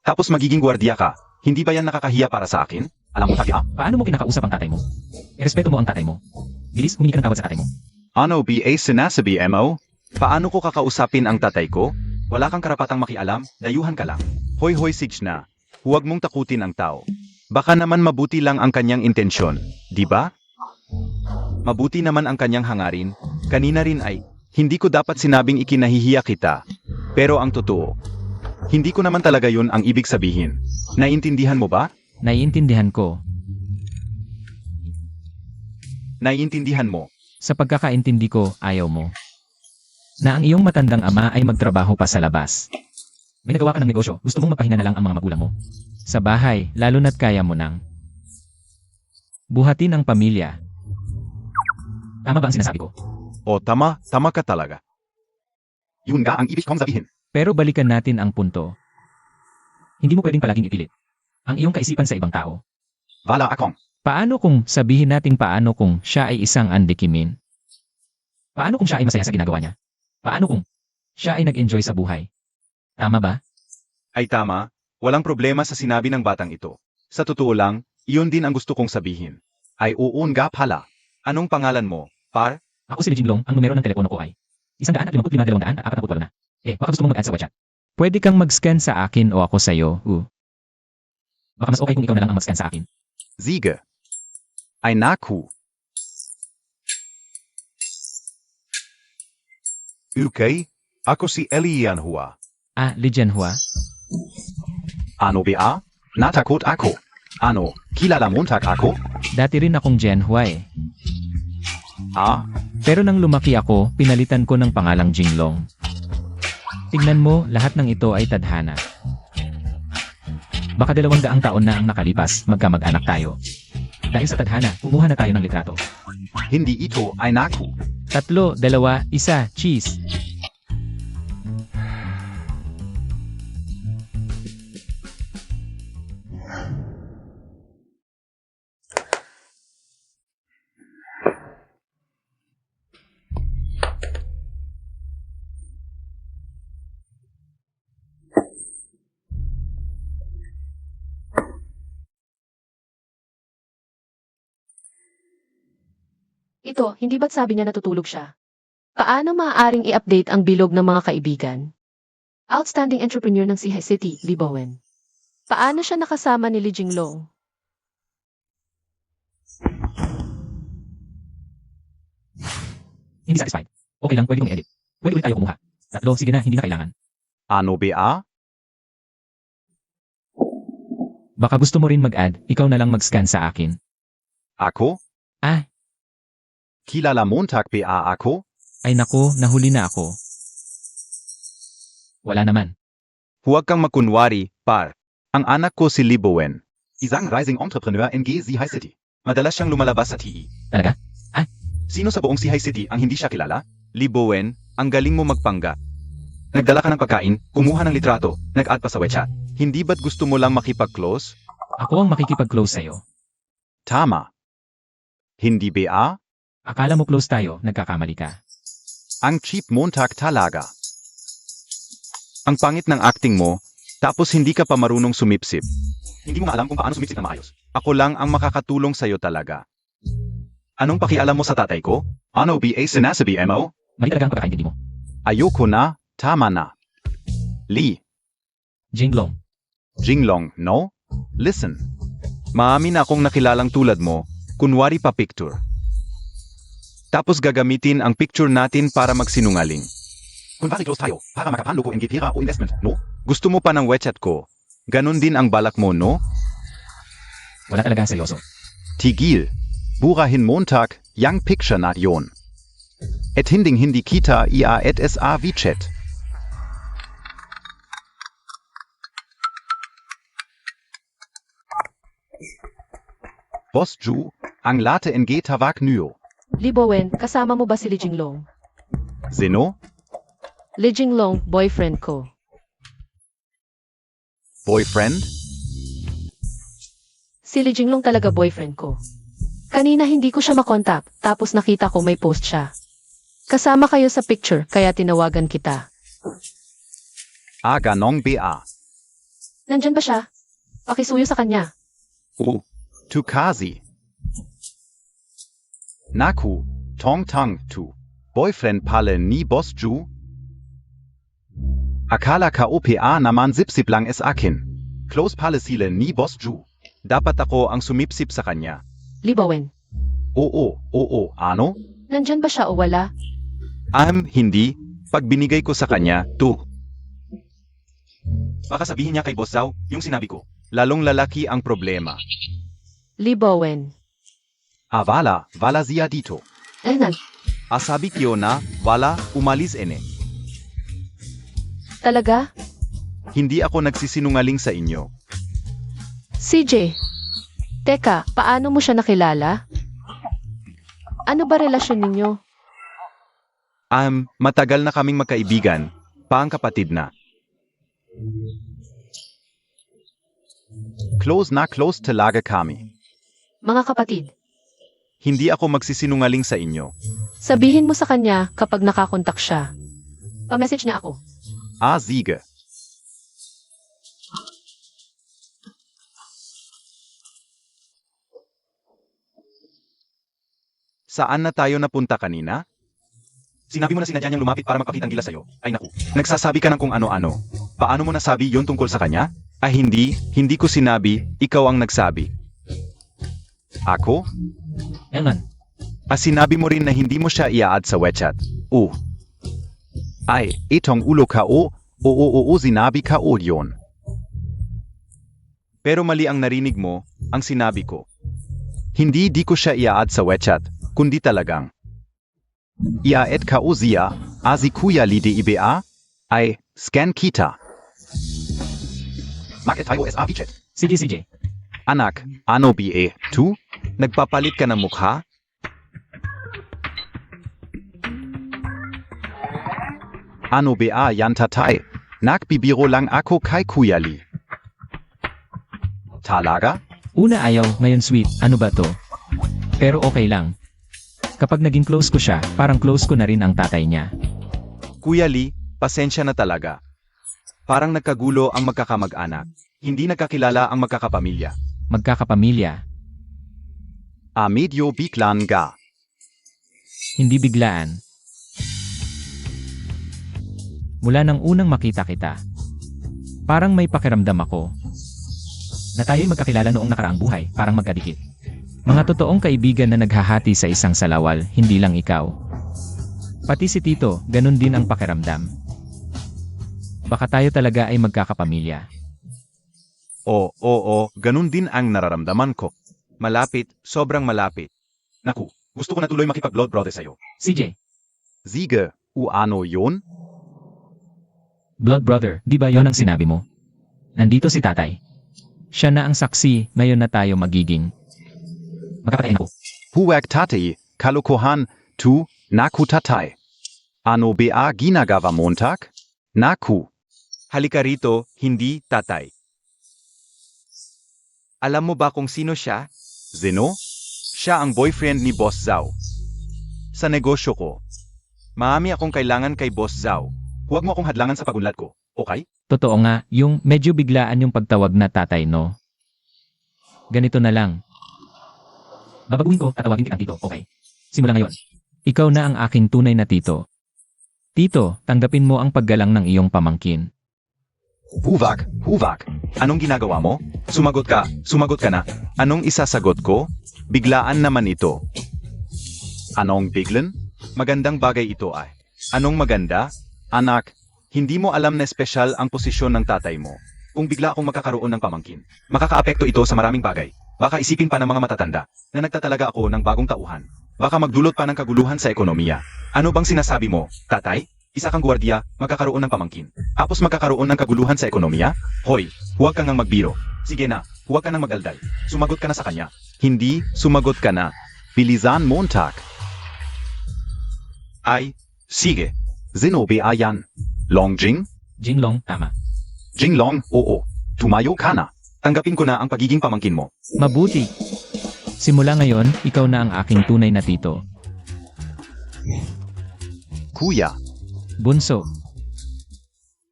Tapos magiging gwardiya ka. Hindi ba yan nakakahiya para sa akin? Alam mo, Taki, Paano mo kinakausap ang tatay mo? Irespeto mo ang tatay mo. Bilis, humingi ka ng tawad sa tatay mo. Ano ba sinasabi mo? Paano ko kakausapin ang tatay ko? Wala kang karapatang makialam, dayuhan ka lang. Hoy Sig na. Huwag mong takutin ang tao. Baka naman mabuti lang ang kanyang intensyon, di ba? Mabuti naman ang kanyang hangarin. Kanina rin ay, hindi ko dapat sinabing ikinahihiya kita. Pero ang totoo, hindi ko naman talaga yun ang ibig sabihin. Naiintindihan mo ba? Naiintindihan ko. Naiintindihan mo. Sa pagkakaintindi ko, ayaw mo. Na ang iyong matandang ama ay magtrabaho pa sa labas. May nagawa ka ng negosyo, gusto mong magpahinga na lang ang mga magulang mo. Sa bahay, lalo na't kaya mo nang buhatin ang pamilya. Tama ba ang sinasabi ko? O tama ka talaga. Yun nga ang ibig kong sabihin. Pero balikan natin ang punto. Hindi mo pwedeng palaging ipilit ang iyong kaisipan sa ibang tao. Wala akong. Paano kung sabihin nating paano kung siya ay isang andikimin? Paano kung siya ay masaya sa ginagawa niya? Paano kung siya ay nag-enjoy sa buhay? Tama ba? Ay tama, walang problema sa sinabi ng batang ito. Sa totoo lang, iyon din ang gusto kong sabihin. Ay oo nga pala. Anong pangalan mo, par? Ako si Li Jinglong, ang numero ng telepono ko ay 155,244 na. Baka gusto mong mag-add sa WhatsApp. Pwede kang mag-scan sa akin o ako sa'yo. Baka mas okay kung ikaw na lang ang mag-scan sa akin. Sige. Ay naku. Okay, ako si Eli Yanhua. Li Jianhua. Ano ba? Natakot ako. Ano, kilala Montag ako? Dati rin akong Jianhua eh. Ah, Pero nang lumaki ako, pinalitan ko ng pangalang Jinglong. Tignan mo, lahat ng ito ay tadhana. Baka 200 taon na ang nakalipas, magkamag-anak tayo. Dahil sa tadhana, kumuha na tayo ng litrato. hindi ito ay naku. 3, 2, 1, cheese. Ito, hindi ba't sabi niya natutulog siya? Paano maaaring i-update ang bilog ng mga kaibigan? Outstanding entrepreneur ng Sihai City, Li Bowen. Paano siya nakasama ni Li Jinglong? Hindi satisfied. Okay lang, pwede kong i-edit. Pwede ulit tayo kumuha. 3, sige na, hindi na kailangan. Ano ba? Baka gusto mo rin mag-add, ikaw na lang mag-scan sa akin. Ako? Ah. Kilala Montag ba ako? Ay nako, nahuli na ako. Wala naman. Huwag kang makunwari, par. Ang anak ko si Li Bowen. Isang rising entrepreneur ng Sihai City. Madalas siyang lumalabas sa TV. Talaga? Sino sa buong Sihai City ang hindi siya kilala? Li Bowen, ang galing mo magpangga. Nagdala ka ng pagkain, kumuha ng litrato, nag-add pa sa WeChat. Hindi ba't gusto mo lang makipag-close? Ako ang makikipag-close sa'yo. Tama. Hindi ba? Akala mo close tayo, nagkakamali ka. Ang cheap Montag talaga. Ang pangit ng acting mo, tapos hindi ka pa marunong sumipsip. Hindi mo nga alam kung paano sumipsip na maayos. Ako lang ang makakatulong sa'yo talaga. Anong pakialam mo sa tatay ko? Ano ba sinasabi mo? Mali talaga ang pagkakaintindi mo. Ayoko na, tama na. Li, Jinglong. Jinglong, no? Listen. Maamin akong nakilalang tulad mo, kunwari pa picture. Tapos gagamitin ang picture natin para magsinungaling. Kunwari close tayo, para makapanlo ko ng pera o investment, no? Gusto mo pa ng WeChat ko? Ganon din ang balak mo, no? Wala talagang seryoso. Tigil. Burahin Montag, yang picture na yon. Et hindi kita ia et sa WeChat. Boss Ju, ang late ng tawag niyo. Li Bowen, kasama mo ba si Li Jinglong? Sino? Li Jinglong, boyfriend ko. Boyfriend? Si Li Jinglong talaga boyfriend ko. Kanina hindi ko siya makontak, tapos nakita ko may post siya. Kasama kayo sa picture, kaya tinawagan kita. Ganong ba? Nandyan ba siya? Pakisuyo sa kanya. Tukazi. Naku, tong tang tu. Boyfriend pale ni Boss Ju? Akala ka OPA naman zipsip lang es akin. Close pale sile ni Boss Ju. Dapat ako ang sumipsip sa kanya. Li Bowen, Oo, ano? nandyan ba siya o wala? Hindi. Pag binigay ko sa kanya, baka sabihin niya kay Boss Zhao, yung sinabi ko. Lalong lalaki ang problema. Li Bowen. Wala siya dito. Sabi ko na, wala, umalis ene. Talaga? Hindi ako nagsisinungaling sa inyo. CJ, teka, paano mo siya nakilala? Ano ba relasyon ninyo? Matagal na kaming magkaibigan, kapatid na. Close talaga kami. Mga kapatid, Hindi ako magsisinungaling sa inyo. sabihin mo sa kanya kapag nakakontak siya. Pa-message niya ako. Sige. Saan na tayo napunta kanina? Sinabi mo na sinadya niyang lumapit para magpakitang gila sa'yo. Ay naku, nagsasabi ka ng kung ano-ano. Paano mo nasabi yon tungkol sa kanya? Hindi ko sinabi, ikaw ang nagsabi. Ako? Eman, Sinabi mo rin na hindi mo siya i-add sa WeChat. Itong ulo ka o, sinabi ka o yon. Pero mali ang narinig mo, ang sinabi ko. Hindi di ko siya iaad sa WeChat, kundi talagang. Iaed ka o ziya, azi kuya li di iba, ay, scan kita. Bakit tayo sa WeChat? Sige. Anak, ano ba, tu? Nagpapalit ka ng mukha? Ano ba yan tatay? Nakbibiro lang ako kay Kuya Lee. Talaga? Una ayaw, ngayon sweet, ano ba to? Pero okay lang. Kapag naging close ko siya, parang close ko na rin ang tatay niya. Kuya Lee, pasensya na talaga. Parang nagkagulo ang magkakamag-anak. Hindi nagkakilala ang magkakapamilya. Magkakapamilya, Medyo biglan ga. hindi biglaan. Mula nang unang makita kita, parang may pakiramdam ako na tayo'y magkakilala noong nakaraang buhay, parang magkadikit. Mga totoong kaibigan na naghahati sa isang salawal, hindi lang ikaw. Pati si Tito, ganun din ang pakiramdam. Baka tayo talaga ay magkakapamilya. Oo, ganun din ang nararamdaman ko. Malapit, sobrang malapit. Naku, gusto ko na tuloy makipag-blood brother sa'yo. CJ, Sige, ano yun? blood brother, di ba yon ang sinabi mo? Nandito si tatay. Siya na ang saksi, ngayon na tayo magiging magkapatayin ako. Huwag tatay, kalokohan, tu, naku tatay. Ano ba ginagawa Montag? Naku. Halika rito, hindi tatay. Alam mo ba kung sino siya? Zeno? Siya ang boyfriend ni Boss Zhao. Sa negosyo ko. Maami akong kailangan kay Boss Zhao. Huwag mo akong hadlangan sa pagunlad ko, okay? Totoo nga, yung medyo biglaan yung pagtawag na tatay, no? Ganito na lang. Babaguhin ko, tatawagin kitang tito, okay? Simula ngayon. Ikaw na ang aking tunay na tito. Tito, tanggapin mo ang paggalang ng iyong pamangkin. Huvak. Anong ginagawa mo? Sumagot ka na. Anong isasagot ko? Biglaan naman ito. Anong biglan? Magandang bagay ito ay. Anong maganda? Anak, hindi mo alam na espesyal ang posisyon ng tatay mo. Kung bigla akong magkakaroon ng pamangkin, makakaapekto ito sa maraming bagay. Baka isipin pa ng mga matatanda na nagtatalaga ako ng bagong tauhan. Baka magdulot pa ng kaguluhan sa ekonomiya. Ano bang sinasabi mo, tatay? Isa kang gwardiya, magkakaroon ng pamangkin. Tapos magkakaroon ng kaguluhan sa ekonomiya? Hoy, huwag kang magbiro. Sige na, huwag ka nang mag-aldal. Sumagot ka na sa kanya. Hindi, sumagot ka na. Bilisan Montag. Ay, sige. Zeno ba yan? Longjing? Jinglong, tama. Jinglong, oo. Tumayo ka na. Tanggapin ko na ang pagiging pamangkin mo. Mabuti. Simula ngayon, ikaw na ang aking tunay na tito. Kuya, Bunso,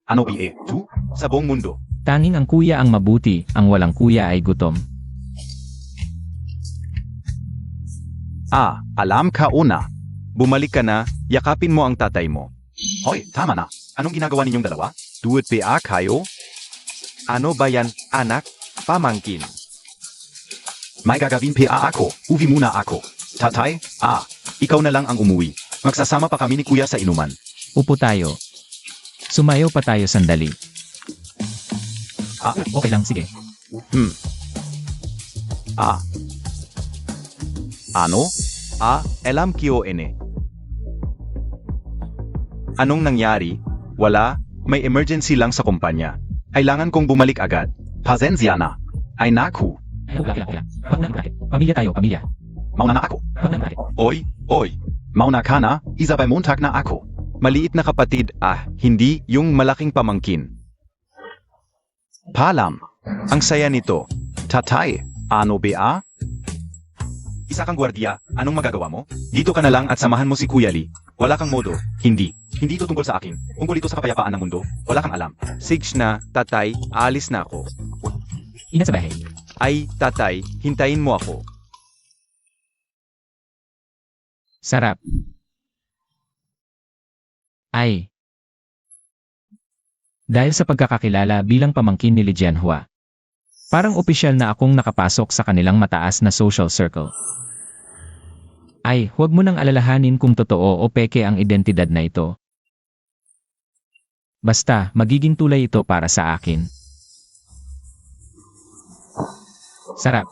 ano ba tu? Sa buong mundo. tanging ang kuya ang mabuti, ang walang kuya ay gutom. Alam ka una. Bumalik ka na, yakapin mo ang tatay mo. Hoy, tama na. Anong ginagawa ninyong dalawa? Duwit ba kayo? Ano ba yan, anak? Pamangkin. May gagawin pa ako. Uwi muna ako. Tatay, ikaw na lang ang umuwi. Magsasama pa kami ni kuya sa inuman. Upo tayo. Sumayaw pa tayo sandali. Okay lang, sige. Ano? Alam kiyo ene. Anong nangyari? Wala, may emergency lang sa kumpanya. Kailangan kong bumalik agad. Pasensya na. Ay naku. Wala. Wag na bakit? Pamilya tayo, pamilya. Mauna na ako. Wag na bakit? Oy. Mauna ka na, Isabay Montag na ako. Maliit na kapatid, hindi yung malaking pamangkin. Palam. Ang saya nito. Tatay, ano ba? Isa kang gwardiya, anong magagawa mo? Dito ka na lang at samahan mo si Kuya Lee. Wala kang modo. Hindi ito tungkol sa akin. Tungkol ito sa kapayapaan ng mundo. Wala kang alam. Sigs na, tatay, aalis na ako. Ina sa bahay. Ay, tatay, hintayin mo ako. Sarap. Ay. Dahil sa pagkakakilala bilang pamangkin ni Li Jianhua, parang opisyal na akong nakapasok sa kanilang mataas na social circle. Ay, huwag mo nang alalahanin kung totoo o peke ang identidad na ito. Basta, magiging tulay ito para sa akin. Sarap.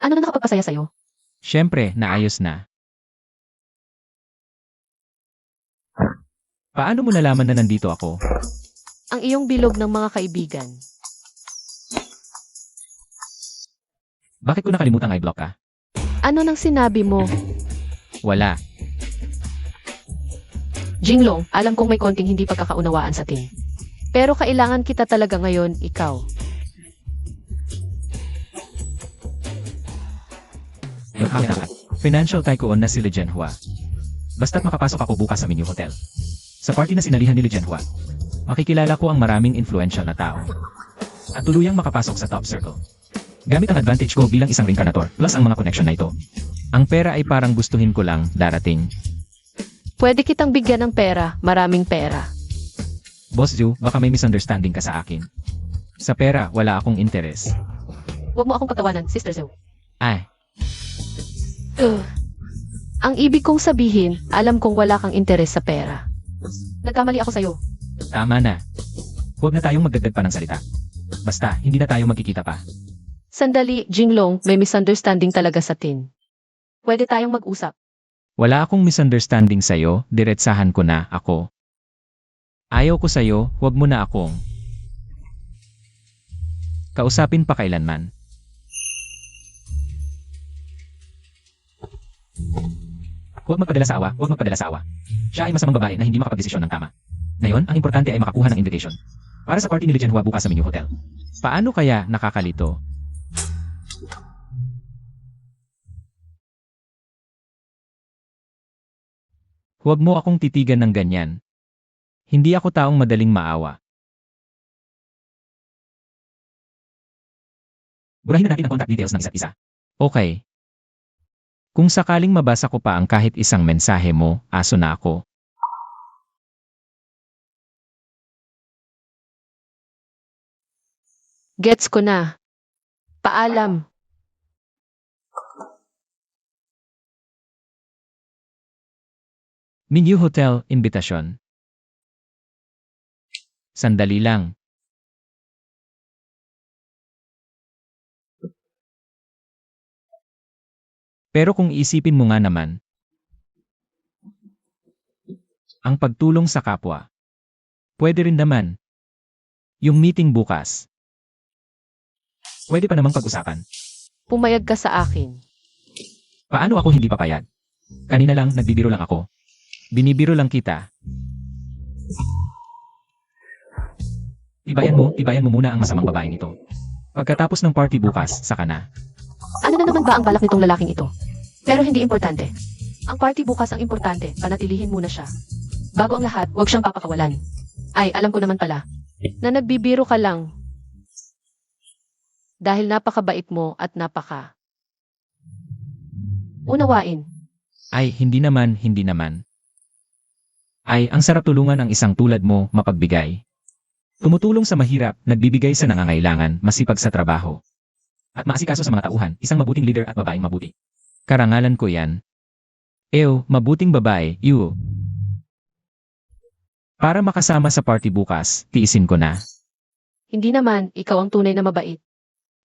Ano na nakapagpasaya sa'yo? Siyempre, naayos na. Paano mo nalaman na nandito ako? Ang iyong bilog ng mga kaibigan. Bakit ko nakalimutang i-block ka? Ano nang sinabi mo? Wala. Jinglong, alam kong may konting hindi pagkakaunawaan sa team. Pero kailangan kita talaga ngayon, ikaw. Financial tycoon na si Li Jianhua. Basta't makapasok ako bukas sa Menu Hotel. Sa party na sinalihan ni Li Jianhua, makikilala ko ang maraming influential na tao. At tuluyang makapasok sa top circle. Gamit ang advantage ko bilang isang reincarnator plus ang mga connection na ito. Ang pera ay parang gustuhin ko lang darating. Pwede kitang bigyan ng pera, maraming pera. Boss Zhu, baka may misunderstanding ka sa akin. Sa pera, wala akong interes. Huwag mo akong pagtawanan, Sister Zhou. Ay, Ang ibig kong sabihin, alam kong wala kang interes sa pera. Nagkamali ako sa'yo. tama na. Huwag na tayong magdagdag pa ng salita. Basta, hindi na tayo magkikita pa. Sandali, Jinglong, may misunderstanding talaga sa tin. Pwede tayong mag-usap. Wala akong misunderstanding sa'yo, diretsahan ko na ako. Ayaw ko sa'yo, huwag mo na akong kausapin pa kailanman. Huwag magpadala sa awa, huwag magpadala sa awa. Siya ay masamang babae na hindi makapagdesisyon ng tama. Ngayon, ang importante ay makakuha ng invitation. Para sa party ni Li Jianhua bukas sa Menu Hotel. Paano kaya nakakalito? Huwag mo akong titigan ng ganyan. Hindi ako taong madaling maawa. Burahin na natin ang contact details ng isa't isa. Okay. Kung sakaling mabasa ko pa ang kahit isang mensahe mo, aso na ako. Gets ko na. Paalam. Menu Hotel, invitation. Sandali lang. Pero kung isipin mo nga naman, ang pagtulong sa kapwa, pwede rin naman. Yung meeting bukas, pwede pa namang pag-usapan. Pumayag ka sa akin. Paano ako hindi papayag? Kanina lang, nagbibiro lang ako. Binibiro lang kita. Ibayan mo muna ang masamang babaeng ito. Pagkatapos ng party bukas, saka na. Ano na naman ba ang balak nitong lalaking ito? Pero hindi importante. Ang party bukas ang importante, panatilihin muna siya. Bago ang lahat, huwag siyang papakawalan. Ay, alam ko naman pala, na nagbibiro ka lang. Dahil napakabait mo at unawain. Ay, hindi naman. Ay, ang sarap tulungan ang isang tulad mo, mapagbigay. Tumutulong sa mahirap, nagbibigay sa nangangailangan, masipag sa trabaho. At maasikaso sa mga tauhan, isang mabuting leader at babaeng mabuti. Karangalan ko yan. Mabuting babae, Para makasama sa party bukas, tiisin ko na. Hindi naman, ikaw ang tunay na mabait.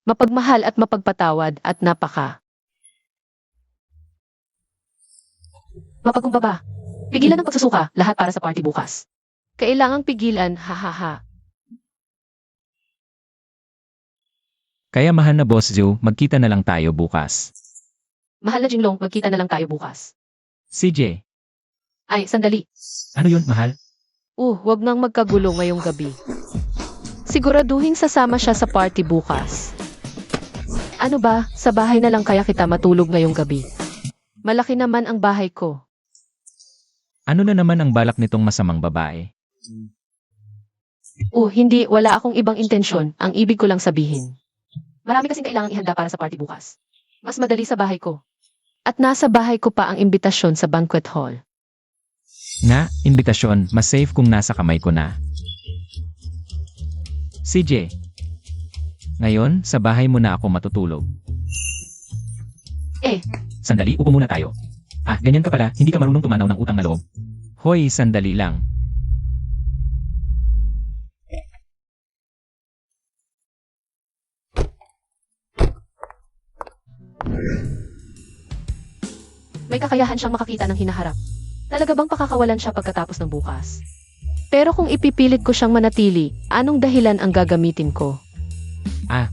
Mapagmahal at mapagpatawad at mapagumbaba. Pigilan ang pagsusuka, lahat para sa party bukas. Kailangang pigilan, hahaha. Kaya mahal na Boss Zhu, magkita na lang tayo bukas. Mahal na Jinglong, magkita na lang tayo bukas. CJ, Ay, sandali. ano yun, mahal? Wag nang magkagulo ngayong gabi. Siguraduhin sasama siya sa party bukas. Ano ba, sa bahay na lang kaya kita matulog ngayong gabi? Malaki naman ang bahay ko. Ano na naman ang balak nitong masamang babae? Hindi, wala akong ibang intensyon. Ang ibig ko lang sabihin. Marami kasing kailangang ihanda para sa party bukas. Mas madali sa bahay ko. At nasa bahay ko pa ang imbitasyon sa banquet hall. Nga, imbitasyon, mas safe kung nasa kamay ko na. CJ, ngayon, sa bahay mo na ako matutulog. Sandali, upo muna tayo. Ganyan ka pala, hindi ka marunong tumanaw ng utang na loob. Hoy, sandali lang. May kakayahan siyang makakita ng hinaharap. Talaga bang pakakawalan siya pagkatapos ng bukas? Pero kung ipipilit ko siyang manatili, anong dahilan ang gagamitin ko?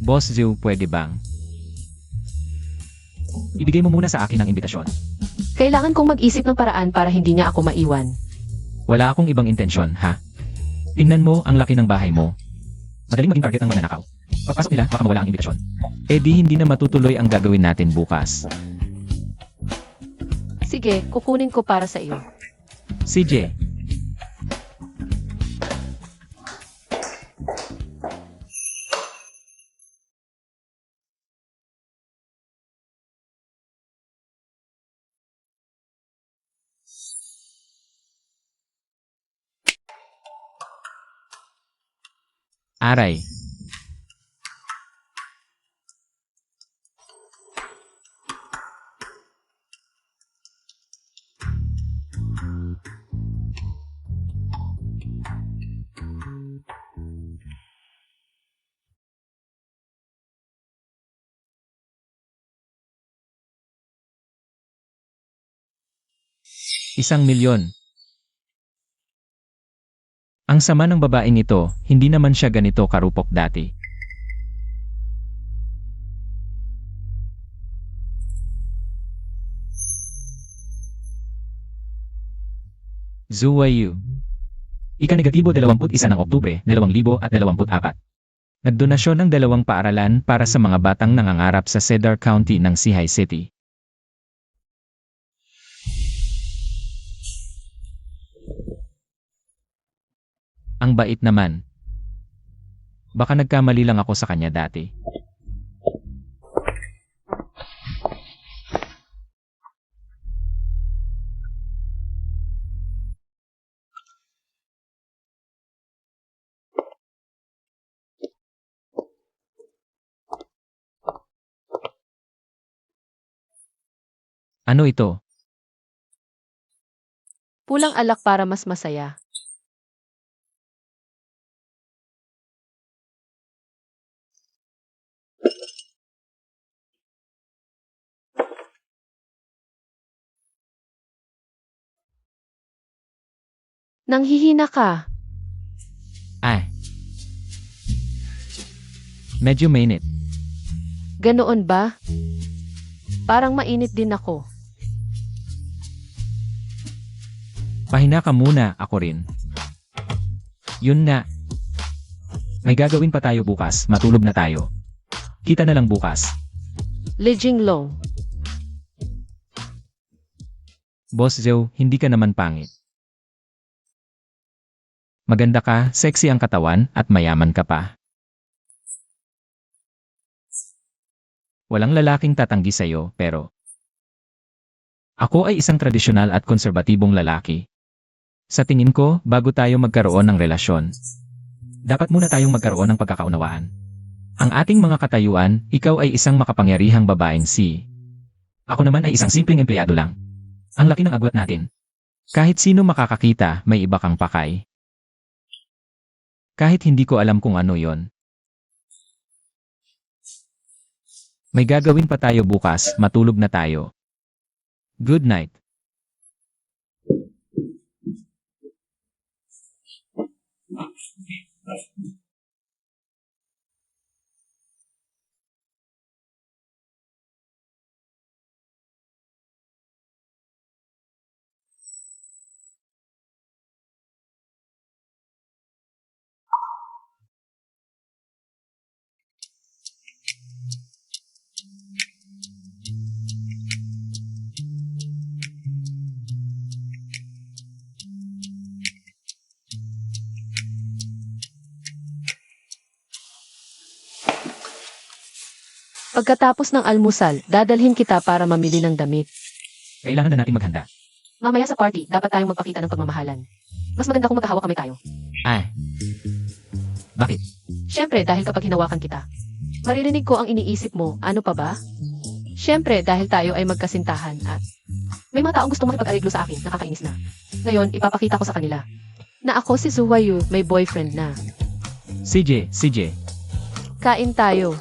Boss Zhu, pwede bang? Ibigay mo muna sa akin ang imbitasyon. Kailangan kong mag-isip ng paraan para hindi niya ako maiwan. Wala akong ibang intensyon, ha? Tingnan mo ang laki ng bahay mo. Madaling maging target ng mananakaw. Pagpasok nila, baka mawala ang imbitasyon. Di hindi na matutuloy ang gagawin natin bukas. Sige, kukunin ko para sa iyo. CJ, aray. ₱1,000,000. Ang sama ng babaeng ito, hindi naman siya ganito karupok dati. Zuwayu. Ika-negatibo 21 ng Oktubre, 2024. Nagdonasyon ng 2 paaralan para sa mga batang nangangarap sa Cedar County ng Sihai City. Ang bait naman. Baka nagkamali lang ako sa kanya dati. Ano ito? Pulang alak para mas masaya. Nanghihina ka. Medyo mainit. Ganoon ba? Parang mainit din ako. Pahina ka muna, ako rin. Yun na. May gagawin pa tayo bukas, matulog na tayo. Kita na lang bukas. Li Jinglong. Boss Zhou, hindi ka naman pangit. Maganda ka, sexy ang katawan, at mayaman ka pa. Walang lalaking tatanggi sa'yo, pero ako ay isang tradisyonal at konserbatibong lalaki. Sa tingin ko, bago tayo magkaroon ng relasyon, dapat muna tayong magkaroon ng pagkakaunawaan. Ang ating mga katayuan, ikaw ay isang makapangyarihang babaeng ako naman ay isang simpleng empleyado lang. Ang laki ng agwat natin. Kahit sino makakakita, may iba kang pakay. Kahit hindi ko alam kung ano yon. May gagawin pa tayo bukas, matulog na tayo. Good night. Pagkatapos ng almusal, dadalhin kita para mamili ng damit. Kailangan na natin maghanda. Mamaya sa party, dapat tayong magpakita ng pagmamahalan. Mas maganda kung magkahawak kami tayo. Bakit? Siyempre, dahil kapag hinawakan kita, maririnig ko ang iniisip mo, ano pa ba? Siyempre, dahil tayo ay magkasintahan at may mga taong gustong makipag-ariglo sa akin, nakakainis na. Ngayon, ipapakita ko sa kanila na ako si Zuwayu, may boyfriend na. CJ. Kain tayo.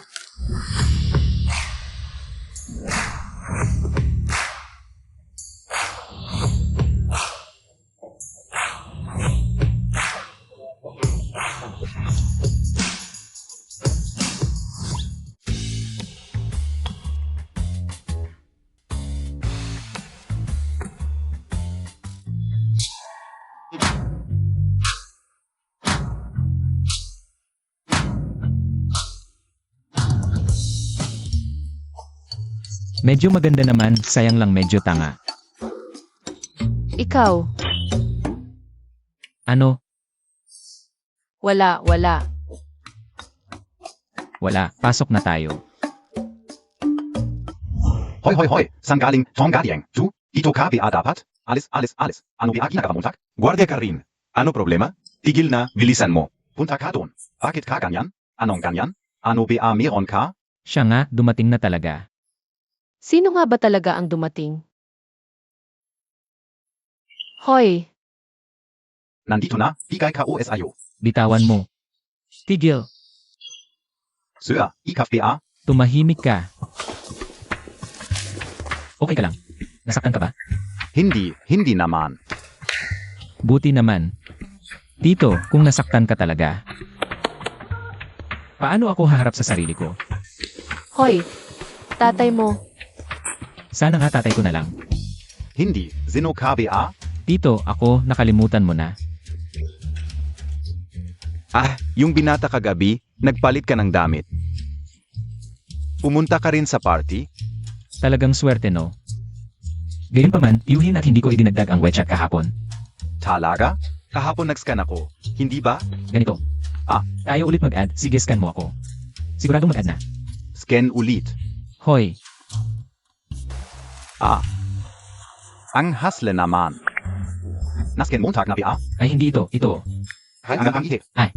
Medyo maganda naman, sayang lang medyo tanga. Ikaw, Ano? wala. Wala, pasok na tayo. Hoy, hoy, hoy! Saan galing Tom Gadieng? Du? Dito ka ba dapat? Alis. Ano ba ginagawa mo? Guardia ka rin. Ano problema? Tigil na, bilisan mo. Punta ka doon. Bakit ka ganyan? Anong ganyan? Ano ba meron ka? Siya nga, dumating na talaga. Sino nga ba talaga ang dumating? Hoy, Nandito na, bigay ka OSIO. Bitawan mo. Tigil, Sir, ikaf ba? tumahimik ka. Okay ka lang? Nasaktan ka ba? Hindi naman. Buti naman. Tito, kung nasaktan ka talaga. Paano ako haharap sa sarili ko? hoy, tatay mo. Sana nga tatay ko na lang. Hindi, sino ka ba? Tito, ako, nakalimutan mo na. Yung binata kagabi, nagpalit ka ng damit. Pumunta ka rin sa party? Talagang swerte no. Gayunpaman, tiyuhin at hindi ko idinagdag ang WeChat kahapon. Talaga? Kahapon nag-scan ako. Hindi ba? Ganito. Tayo ulit mag-add, sige scan mo ako. Siguradong mag-add na. Scan ulit. Hoy, Ang hasle naman. Nascan Montag na ba? ay hindi ito, ito. Ang ihip. Ay.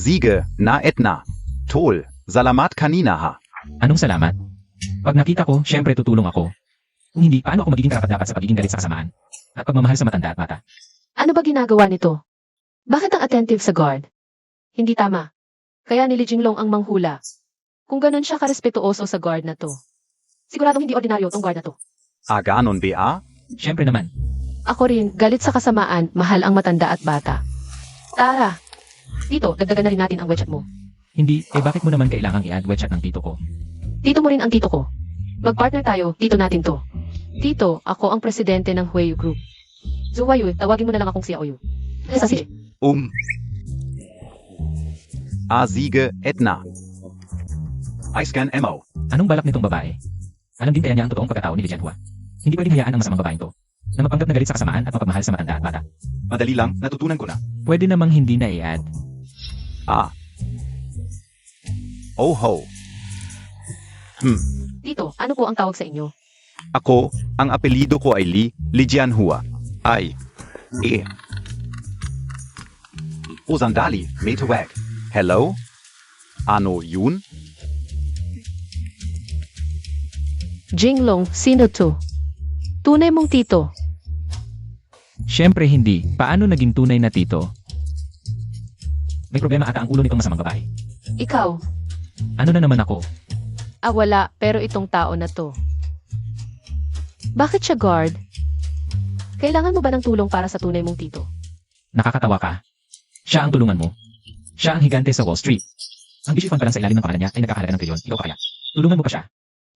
Sige, na etna. Tol, salamat kanina ha. Anong salamat? Pag nakita ko, syempre tutulong ako. Kung hindi, paano ako magiging karapat-dapat sa pagiging galit sa kasamaan? At pagmamahal sa matanda at bata? Ano ba ginagawa nito? Bakit ang attentive sa guard? Hindi tama. Kaya ni Li Jinglong ang manghula. Kung ganun siya karespetuoso sa guard na to. Siguradong hindi ordinaryo tong guard na to. Ganon ba? Syempre naman. Ako rin, galit sa kasamaan, mahal ang matanda at bata. Tara! Dito, dagdagan na rin natin ang WeChat mo. Hindi, bakit mo naman kailangang i-add WeChat ng tito ko? Tito mo rin ang tito ko. Mag-partner tayo, tito natin to. Tito, ako ang presidente ng Huayu Group. Zuwayu, tawagin mo na lang akong Xiaoyu. Sa sige. Sige, etna. I scan MO. Anong balak nitong babae? Alam din kaya niya ang totoong pagkatao ni Lijianhua. Hindi pwedeng hayaan ang masamang babaeng to, na magpanggap na galit sa kasamaan at mapagmahal sa matanda at bata. Madali lang, natutunan ko na. Pwede namang hindi na i-add. Oh ho. Tito, ano po ang tawag sa inyo? Ako, ang apelido ko ay Li Jianhua. O sandali, may tawag. Hello? Ano yun? Jinglong, sino to? Tunay mong tito. Syempre hindi. Paano naging tunay na tito? May problema ata ang ulo nitong masamang babae. Ikaw? Ano na naman ako? Wala, pero itong tao na to. Bakit siya guard? Kailangan mo ba ng tulong para sa tunay mong tito? Nakakatawa ka. Siya ang tulungan mo. Siya ang higante sa Wall Street. Ang Bishi Fund pa lang sa ilalim ng pangalan niya ay nagkakahalaga ng trilyon. Ikaw kaya. Tulungan mo pa siya.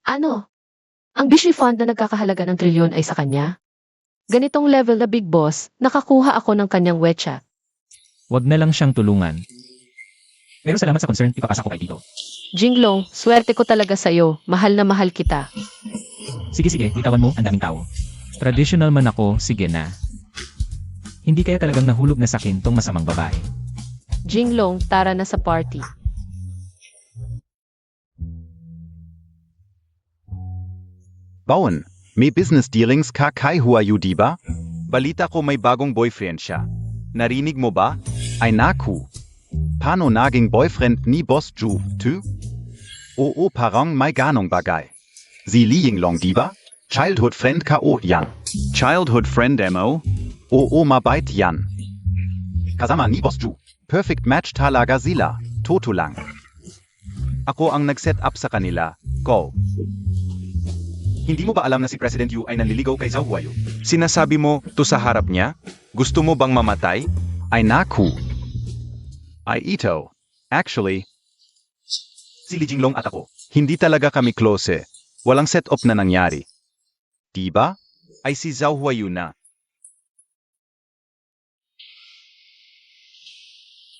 Ano? Ang Bishi Fund na nagkakahalaga ng trilyon ay sa kanya? Ganitong level na big boss, nakakuha ako ng kanyang WeChat. Wag na lang siyang tulungan. Pero salamat sa concern, ipapasa ko kay Tito. Jinglong, swerte ko talaga sa'yo. Mahal na mahal kita. Sige, bitawan mo, ang daming tao. Traditional man ako, sige na. Hindi kaya talagang nahulog na sa akin tong masamang babae. Jinglong, tara na sa party. Baon, may business dealings ka kay Huayu di ba? Balita ko may bagong boyfriend siya. Narinig mo ba? Ay naku. Paano naging boyfriend ni Boss Ju, tu? Oo parang may ganong bagay. Si Li Jinglong di ba? Childhood friend ka o yan. Childhood friend mo? Oo mabait yan. Kasama ni Boss Ju. Perfect match talaga sila. Toto lang. Ako ang nag-set up sa kanila. Go. Hindi mo ba alam na si President Yu ay nanliligaw kay Zhao Huayu? Sinasabi mo, to sa harap niya? Gusto mo bang mamatay? Ay naku. Ay ito. Actually, si Li Jinglong at ako, hindi talaga kami close. Walang set-up na nangyari. Diba? Ay si Zhao Huayu na.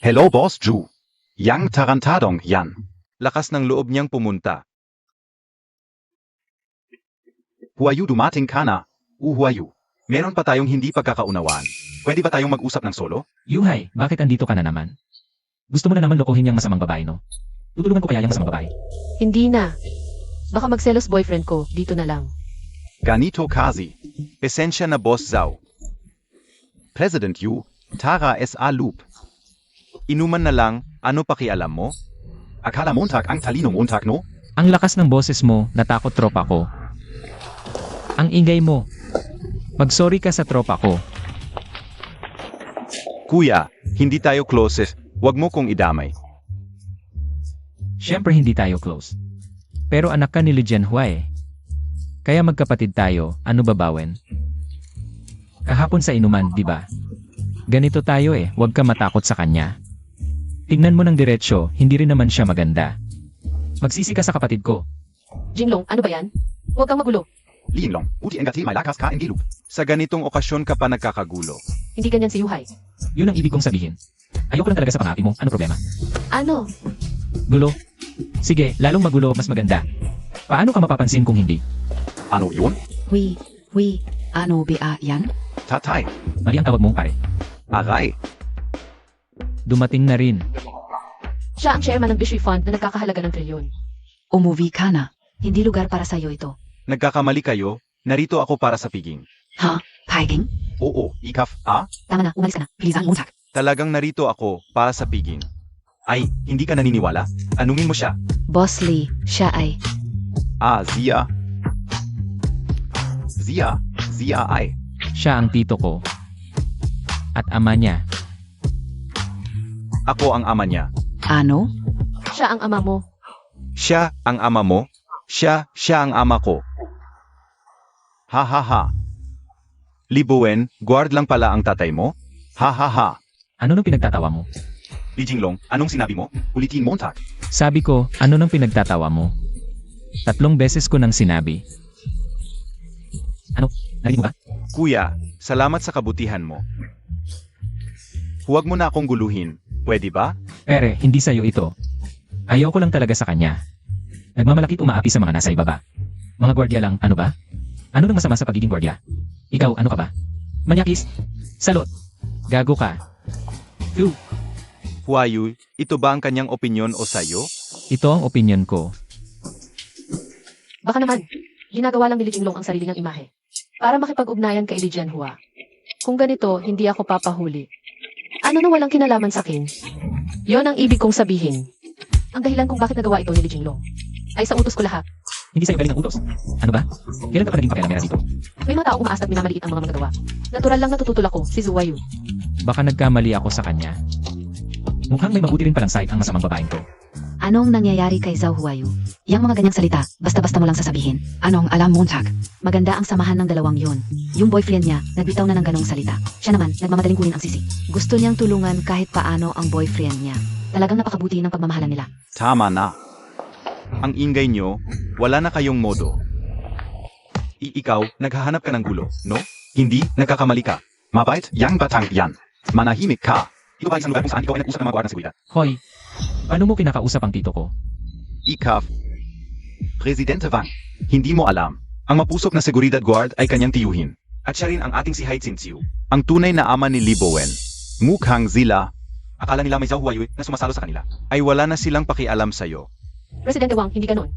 Hello Boss Ju. Yang tarantadong yan. Lakas ng loob niyang pumunta. Huayu dumating ka na. Huayu. Meron pa tayong hindi pagkakaunawaan. Pwede ba tayong mag-usap ng solo? Yuhai, bakit andito ka na naman? Gusto mo na naman lokohin yung masamang babae, no? Tutulungan ko kaya yung masamang babae. Hindi na. Baka magselos boyfriend ko, dito na lang. Ganito kazi. Esensya na Boss Zhao. President Yu, Tara S.A. Loop. Inuman na lang, ano pakialam mo? Akala Montag ang talinong Montag, no? Ang lakas ng boses mo, natakot tropa ko. Ang ingay mo. Mag-sorry ka sa tropa ko. Kuya, hindi tayo close. Wag mo kong idamay. Siyempre hindi tayo close. Pero anak ka ni Li Jianhua eh. Kaya magkapatid tayo, ano babawen? Kahapon sa inuman, di ba? Ganito tayo eh, huwag ka matakot sa kanya. Tingnan mo ng diretsyo, hindi rin naman siya maganda. Magsisi ka sa kapatid ko. Jinglong, ano ba yan? Huwag kang magulo. Linglong, uti engati may lakas ka engilup. Sa ganitong okasyon ka pa nagkakagulo. Hindi ganyan si Yuhai. Yun ang ibig kong sabihin. Ayoko lang talaga sa pangapi mo, ano problema? Ano? Gulo? Sige, lalong magulo, mas maganda. Paano ka mapapansin kung hindi? Ano yun? Hui, ano ba yan? Tatay. Mali ang tawag mo, pare. Aray. Dumating na rin. Siya ang chairman ng Bishui Fund na nagkakahalaga ng trilyon. Umuwi ka na. Hindi lugar para sa'yo ito. Nagkakamali kayo, narito ako para sa piging. Ha? Paging? Oo, ikaf, Tama na, umalis ka na. Bilisan mo, Montag. Talagang narito ako para sa piging. Ay, hindi ka naniniwala? Anungin mo siya. Boss Lee, siya ay... Zia. Zia ay. Siya ang tito ko. At ama niya. Ako ang ama niya. Ano? Siya ang ama mo. Siya ang ama mo. Siya ang ama ko. Ha ha ha. Libuwen, guard lang pala ang tatay mo? Ha ha ha. Ano nang pinagtatawa mo? Li Jinglong, anong sinabi mo? Ulitin Montag. Sabi ko, ano nang pinagtatawa mo? 3 beses ko nang sinabi. Ano? Narinig mo ba? Kuya, salamat sa kabutihan mo. Huwag mo na akong guluhin. Pwede ba? Pere, hindi sa'yo ito. Ayoko lang talaga sa kanya. Nagmamalakit umaapi sa mga nasa ibaba. Mga gwardya lang, ano ba? Ano nang masama sa pagiging gwardya? Ikaw, ano ka ba? Manyakis? Salot? Gago ka? Phew, Huayu, ito ba ang kanyang opinyon o sayo? ito ang opinyon ko. Baka naman, ginagawa lang ni Li Jinglong ang sarili niyang imahe. Para makipag-ugnayan kay Li Jianhua. Kung ganito, hindi ako papahuli. Ano na walang kinalaman sa akin? Yon ang ibig kong sabihin. Ang dahilan kung bakit nagawa ito ni Li Jinglong ay sa utos ko lahat. Hindi sa'yo galing ang utos. Ano ba? Kailan ka pa naging pakialamera dito? May mga taong umaas at minamaliit ang mga magagawa. Natural lang natututol ako, si Zuwayu. Baka nagkamali ako sa kanya. Mukhang may mabuti rin palang side ang masamang babaeng to. Anong nangyayari kay Zhao Huayu? Yang mga ganyang salita, basta-basta mo lang sasabihin. Anong alam, Montag? Maganda ang samahan ng dalawang yun. Yung boyfriend niya, nagbitaw na ng ganong salita. Siya naman, nagmamadaling kunin ang sisi. Gusto niyang tulungan kahit paano ang boyfriend niya. Talagang napakabuti ng pagmamahalan nila. Tama na. Ang ingay nyo, wala na kayong modo. Ikaw, naghahanap ka ng gulo, no? Hindi, nagkakamali ka. Mabait, yang batang yan. Manahimik ka. Ito ba isang lugar kung saan ikaw ay nag-usap ng mga guard ng seguridad? Hoy, paano mo kinakausap ang tito ko? Ikaf. Presidente Wang, hindi mo alam. Ang mapusok na seguridad guard ay kanyang tiyuhin. At siya rin ang ating si Hai Tsintsiu. Ang tunay na ama ni Li Bowen. Mukhang zila. Akala nila may Zhao Huayu na sumasalo sa kanila. Ay wala na silang pakialam sa'yo. Presidente Wang, hindi ganon.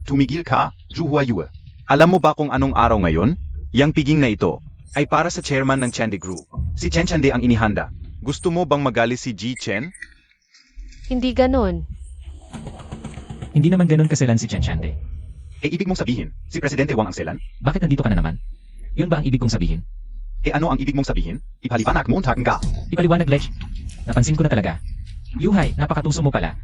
Tumigil ka, Zhu Huayu. Alam mo ba kung anong araw ngayon? Yang piging na ito ay para sa chairman ng Chande Group. Si Chen Chande ang inihanda. Gusto mo bang magali si Ji Chen? Hindi ganon. Hindi naman ganun kaselan si Chen Chande. Ibig mong sabihin, si Presidente Wang ang selan? Bakit nandito ka na naman? Yun ba ang ibig kong sabihin? Ano ang ibig mong sabihin? Ipaliwanag mo ang ka. Ipaliwanag, Lech. Napansin ko na talaga. Yuhai, napakatuso mo pala.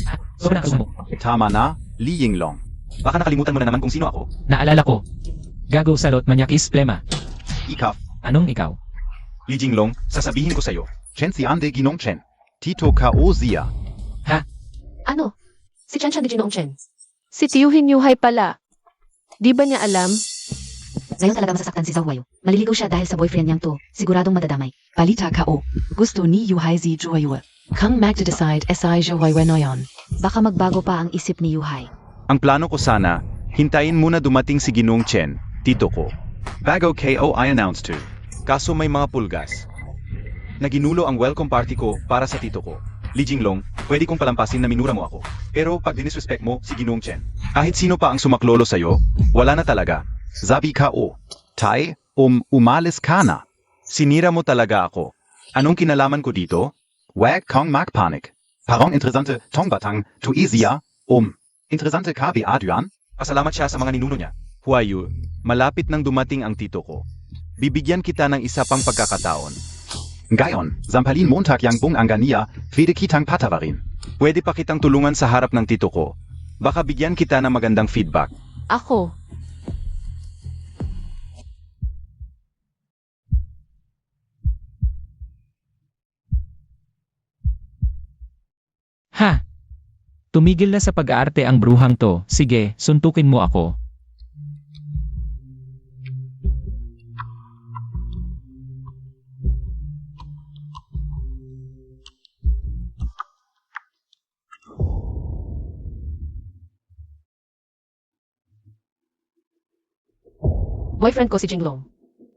Ha? Sobrang tuso mo. Tama na, Li Yinglong. Baka nakalimutan mo na naman kung sino ako. Naalala ko. Gago, salot, manyakis, plema. Ikaf, Anong ikaw? Li Jinglong, sasabihin ko sa'yo. Chen Xiande Ginong Chen. Tito Ka O Zia. Ano? Si Chen Chen di Ginoong Chen. Si Tiyuhin Yuhai pala. Di ba niya alam? Ngayon talaga masasaktan si Zhao Huayu. Maliligaw siya dahil sa boyfriend niyang to. Siguradong madadamay. Balita ka o. Gusto ni Yuhai Zi Juayu. Kang magde-decide SI Juhai Wenoyon. Baka magbago pa ang isip ni Yuhai. Ang plano ko sana, hintayin muna dumating si Ginong Chen. tito ko. Bago KO I announced to. Kaso may mga pulgas. Naginulo ang welcome party ko para sa tito ko. Li Jinglong, pwede kong palampasin na minura mo ako. Pero pag dinisrespect mo si Ginoong Chen, kahit sino pa ang sumaklolo sa'yo, wala na talaga. Zabi ka o. Tai, umalis ka na. Sinira mo talaga ako. Anong kinalaman ko dito? Wag kang magpanik. Parang interessante tongbatang tu izia, interessante ka bi Adrian? Pasalamat siya sa mga ninuno niya. Huayu, malapit nang dumating ang tito ko. Bibigyan kita ng isa pang pagkakataon. Ngayon, Zampalin Montag yang bung angania, pwede kitang patawarin. Pwede pa kitang tulungan sa harap ng tito ko. Baka bigyan kita ng magandang feedback. Ako. Ha! Tumigil na sa pag-aarte ang bruhang to. Sige, suntukin mo ako. Boyfriend ko si Jinglong.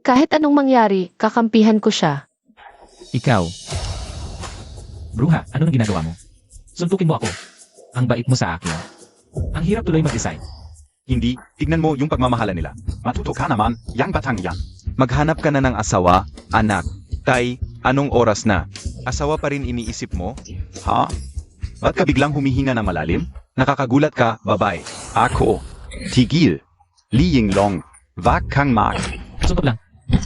Kahit anong mangyari, kakampihan ko siya. Ikaw. Bruha, ano nang ginagawa mo? Suntukin mo ako. Ang bait mo sa akin. Ang hirap tuloy mag-decide. Hindi, tignan mo yung pagmamahala nila. Matuto ka naman, yang batang yan. Maghanap ka na ng asawa, anak. Tay, anong oras na? Asawa pa rin iniisip mo? Ha? Ba't ka biglang humihinga ng malalim? Nakakagulat ka, babae. Ako. Tigil. Li Jinglong. Wag kang mag. Suntok lang.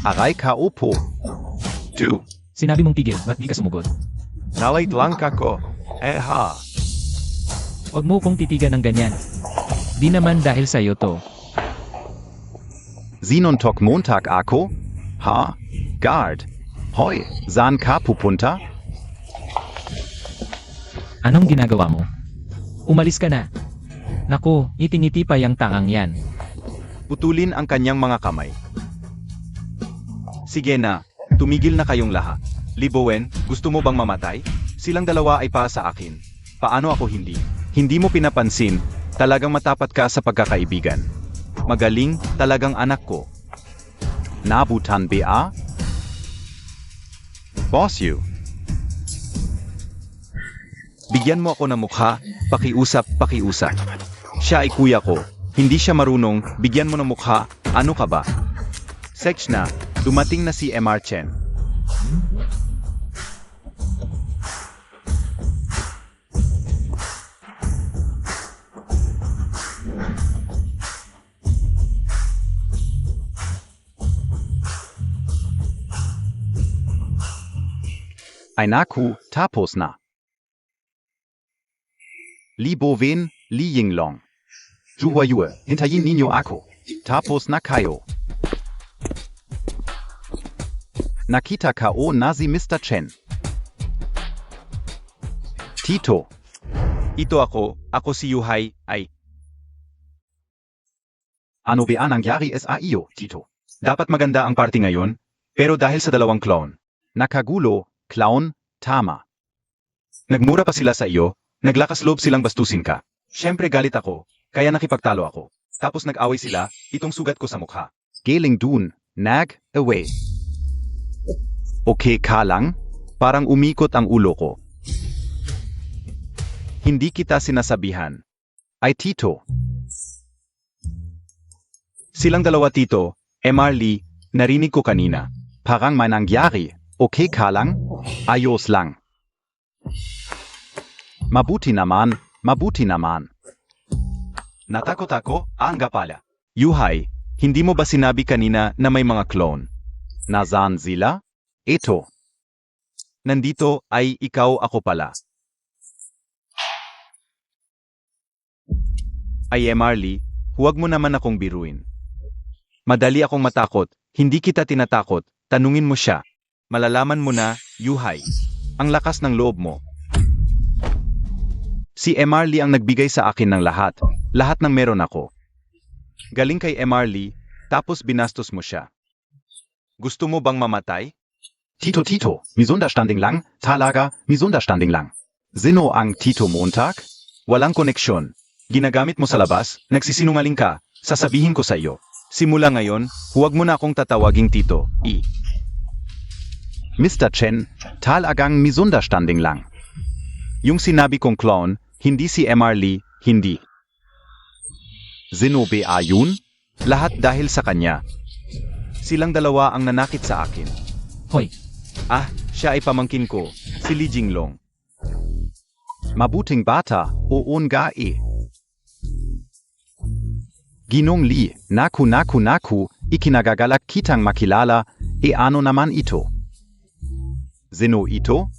Aray ka upo. Du. Sinabi mong tigil, ba't di ka sumugod? Nalait lang kako. Ha. Huwag mo kong titigan ng ganyan. Di naman dahil sa'yo to. Sinontok Montag ako? Ha? Guard. Hoy, saan ka pupunta? Anong ginagawa mo? Umalis ka na. Naku, ngiti-ngiti pa yang tangang yan. Putulin ang kanyang mga kamay. Sige na, tumigil na kayong lahat. Libowen, gusto mo bang mamatay? Silang dalawa ay para sa akin. Paano ako hindi? Hindi mo pinapansin, talagang matapat ka sa pagkakaibigan. Magaling, talagang anak ko. Nabutan ba? Boss you. Bigyan mo ako ng mukha, pakiusap. Siya ay kuya ko. Hindi siya marunong, bigyan mo ng mukha, ano ka ba? Sex na, dumating na si MR Chen. Ay naku, tapos na. Libowen, Li Jinglong. Juhuayue, hintayin ninyo ako. Tapos na kayo. Nakita ka o na si Mr. Chen. Tito. Ito ako si Yuhai, ay. Ano ba ang nangyari sa iyo, Tito? Dapat maganda ang party ngayon, pero dahil sa dalawang clown. Nakagulo, clown, tama. Nagmura pa sila sa iyo, naglakas loob silang bastusin ka. Siyempre galit ako. Kaya nakipagtalo ako. Tapos nag-away sila, itong sugat ko sa mukha. Galing dun, away. Okay ka lang? Parang umikot ang ulo ko. Hindi kita sinasabihan. Ay Tito. Silang dalawa Tito, MR Lee, narinig ko kanina. Parang may nangyari. Okay ka lang? Ayos lang. Mabuti naman. Natakot ako, nga pala. Yuhai, hindi mo ba sinabi kanina na may mga clone? Nasaan sila? Ito. Nandito ay ikaw ako pala. Ay Marley, huwag mo naman akong biruin. Madali akong matakot, hindi kita tinatakot, tanungin mo siya. Malalaman mo na, Yuhai. Ang lakas ng loob mo. Si Marley ang nagbigay sa akin ng lahat ng meron ako. Galing kay Marley, tapos binastos mo siya. Gusto mo bang mamatay? Tito, misunderstanding lang, talaga, misunderstanding lang. Sino ang Tito Montag? Walang koneksyon. Ginagamit mo sa labas, nagsisinungaling ka, sasabihin ko sa iyo. Simula ngayon, huwag mo na akong tatawaging Tito, I. Mr. Chen, talagang misunderstanding lang. Yung sinabi kong clone, hindi si MR Lee, hindi. Zenobe yun? Lahat dahil sa kanya. Silang dalawa ang nanakit sa akin. Hoy, Siya ay pamangkin ko, si Li Jinglong. Mabuting bata, oo nga eh. Ginong Li, naku, ikinagagalak kitang makilala, ano naman ito? Zeno ito?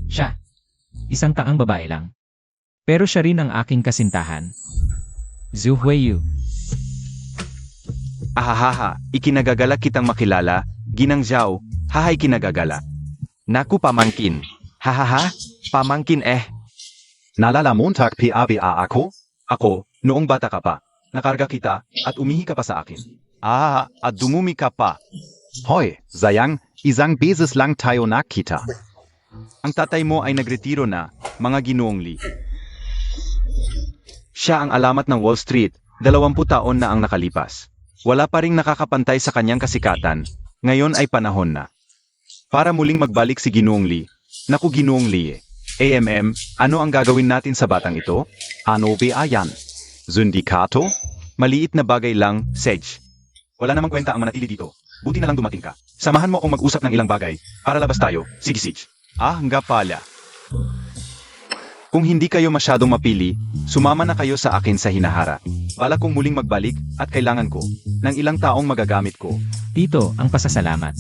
siya. Isang taang babae lang. Pero siya rin ang aking kasintahan. Zhu Huiyu. Ahahaha, ikinagagalak kitang makilala, Ginang Zhao, hahay kinagagala. Naku pamangkin, hahaha, pamangkin eh. Nalala Montag PABA ako? Ako, noong bata ka pa. Nakarga kita, at umihi ka pa sa akin. At dumumi ka pa. Hoy, sayang, isang beses lang tayo nakita. Ang tatay mo ay nagretiro na, mga Ginoong Lee. Siya ang alamat ng Wall Street, 20 taon na ang nakalipas. Wala pa ring nakakapantay sa kanyang kasikatan, ngayon ay panahon na. Para muling magbalik si Ginoong Lee. Naku Ginoong Lee AMM, ano ang gagawin natin sa batang ito? Ano ba yan? Sundikato? Maliit na bagay lang, Sedge. Wala namang kwenta ang manatili dito. Buti na lang dumating ka. Samahan mo akong mag-usap ng ilang bagay, para labas tayo. Sige Sedge. Nga pala. Kung hindi kayo masyadong mapili, sumama na kayo sa akin sa hinahara. Balak kong muling magbalik at kailangan ko ng ilang taong magagamit ko. Tito, ang pasasalamat.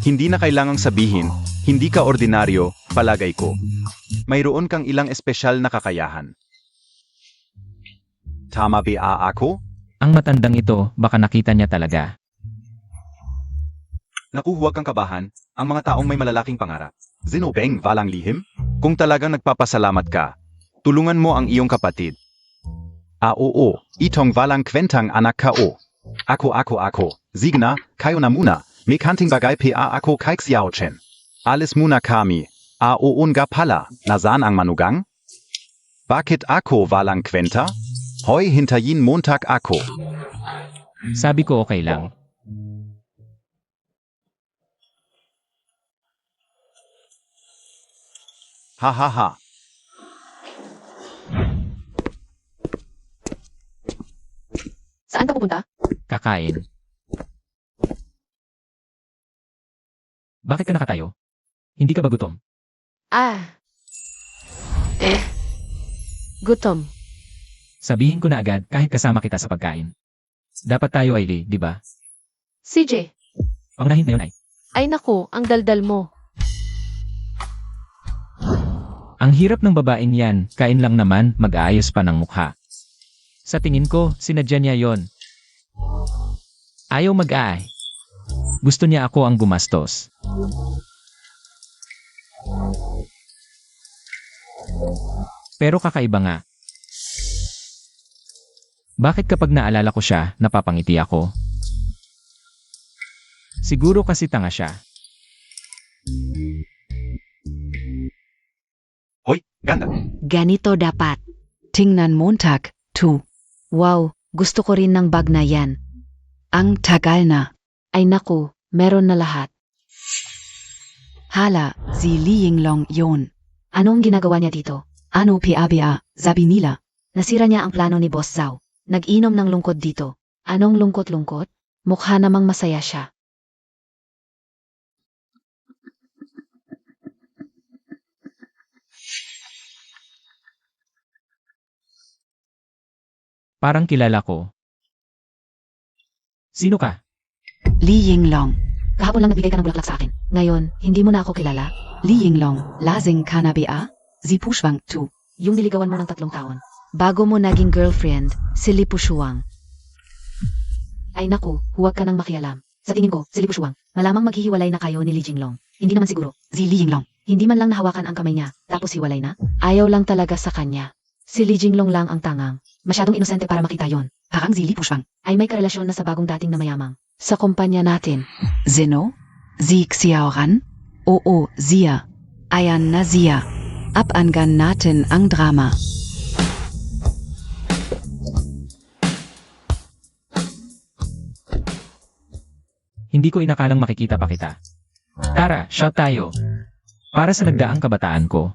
Hindi na kailangang sabihin, hindi ka ordinaryo, palagay ko. Mayroon kang ilang espesyal na kakayahan. Tama ba ako? Ang matandang ito, baka nakita niya talaga. Naku, huwag kang kabahan, ang mga taong may malalaking pangarap. Zinobeng walang lihim? Kung talagang nagpapasalamat ka, tulungan mo ang iyong kapatid. Oo, itong walang kwentang anak ka o. Ako. Signa, kayo na muna. May kanting bagay pa ako kay Xiao Chen. Alis muna kami. Oo nga pala, nasaan ang manugang? Bakit ako walang kwenta? Hoy, hintayin Montag ako. Sabi ko okay lang. Hahaha. Saan ka pupunta? Kakain. Bakit ka nakatayo? Hindi ka ba gutom? Gutom. Sabihin ko na agad kahit kasama kita sa pagkain. Dapat tayo ay di ba? CJ, Paunahin na yun ay. ay naku, ang daldal mo. Ang hirap ng babaeng yan, kain lang naman, mag-aayos pa ng mukha. Sa tingin ko, sinadya niya yon. Ayaw mag-aay. Gusto niya ako ang gumastos. Pero kakaiba nga. Bakit kapag naalala ko siya, napapangiti ako? Siguro kasi tanga siya. Hoy, ganda. Ganito dapat. Tingnan Montag, 2. Wow, gusto ko rin ng bag na yan. Ang tagal na. Ay naku, meron na lahat. Hala, si Li Yinglong yun. Anong ginagawa niya dito? Ano PABA, sabi nila. Nasira niya ang plano ni Boss Zhao. Nag-inom ng lungkot dito. Anong lungkot-lungkot? Mukha namang masaya siya. Parang kilala ko. Sino ka? Li Yinglong. Kahapon lang nagbigay ka ng bulaklak sa akin. Ngayon, hindi mo na ako kilala. Li Yinglong, lasing ka na ba? Si Pushwang 2. Yung niligawan mo ng 3 taon. Bago mo naging girlfriend, si Li Pushuang. Ay naku, huwag ka nang makialam. Sa tingin ko, si Li Pushuang, malamang maghihiwalay na kayo ni Li Jinglong. Hindi naman siguro. Si Li Yinglong. Hindi man lang nahawakan ang kamay niya, tapos hiwalay na. Ayaw lang talaga sa kanya. Si Li Jinglong lang ang tangang. Masyadong inosente para makita yon. Parang si Li Pushuang. Ay may karelasyon na sa bagong dating na mayamang. Sa kumpanya natin. Zeno? Si Xiaoran? Oo, siya. Ayan na siya. Abangan natin ang drama. Hindi ko inakalang makikita pa kita. Tara, shot tayo. Para sa nagdaang kabataan ko.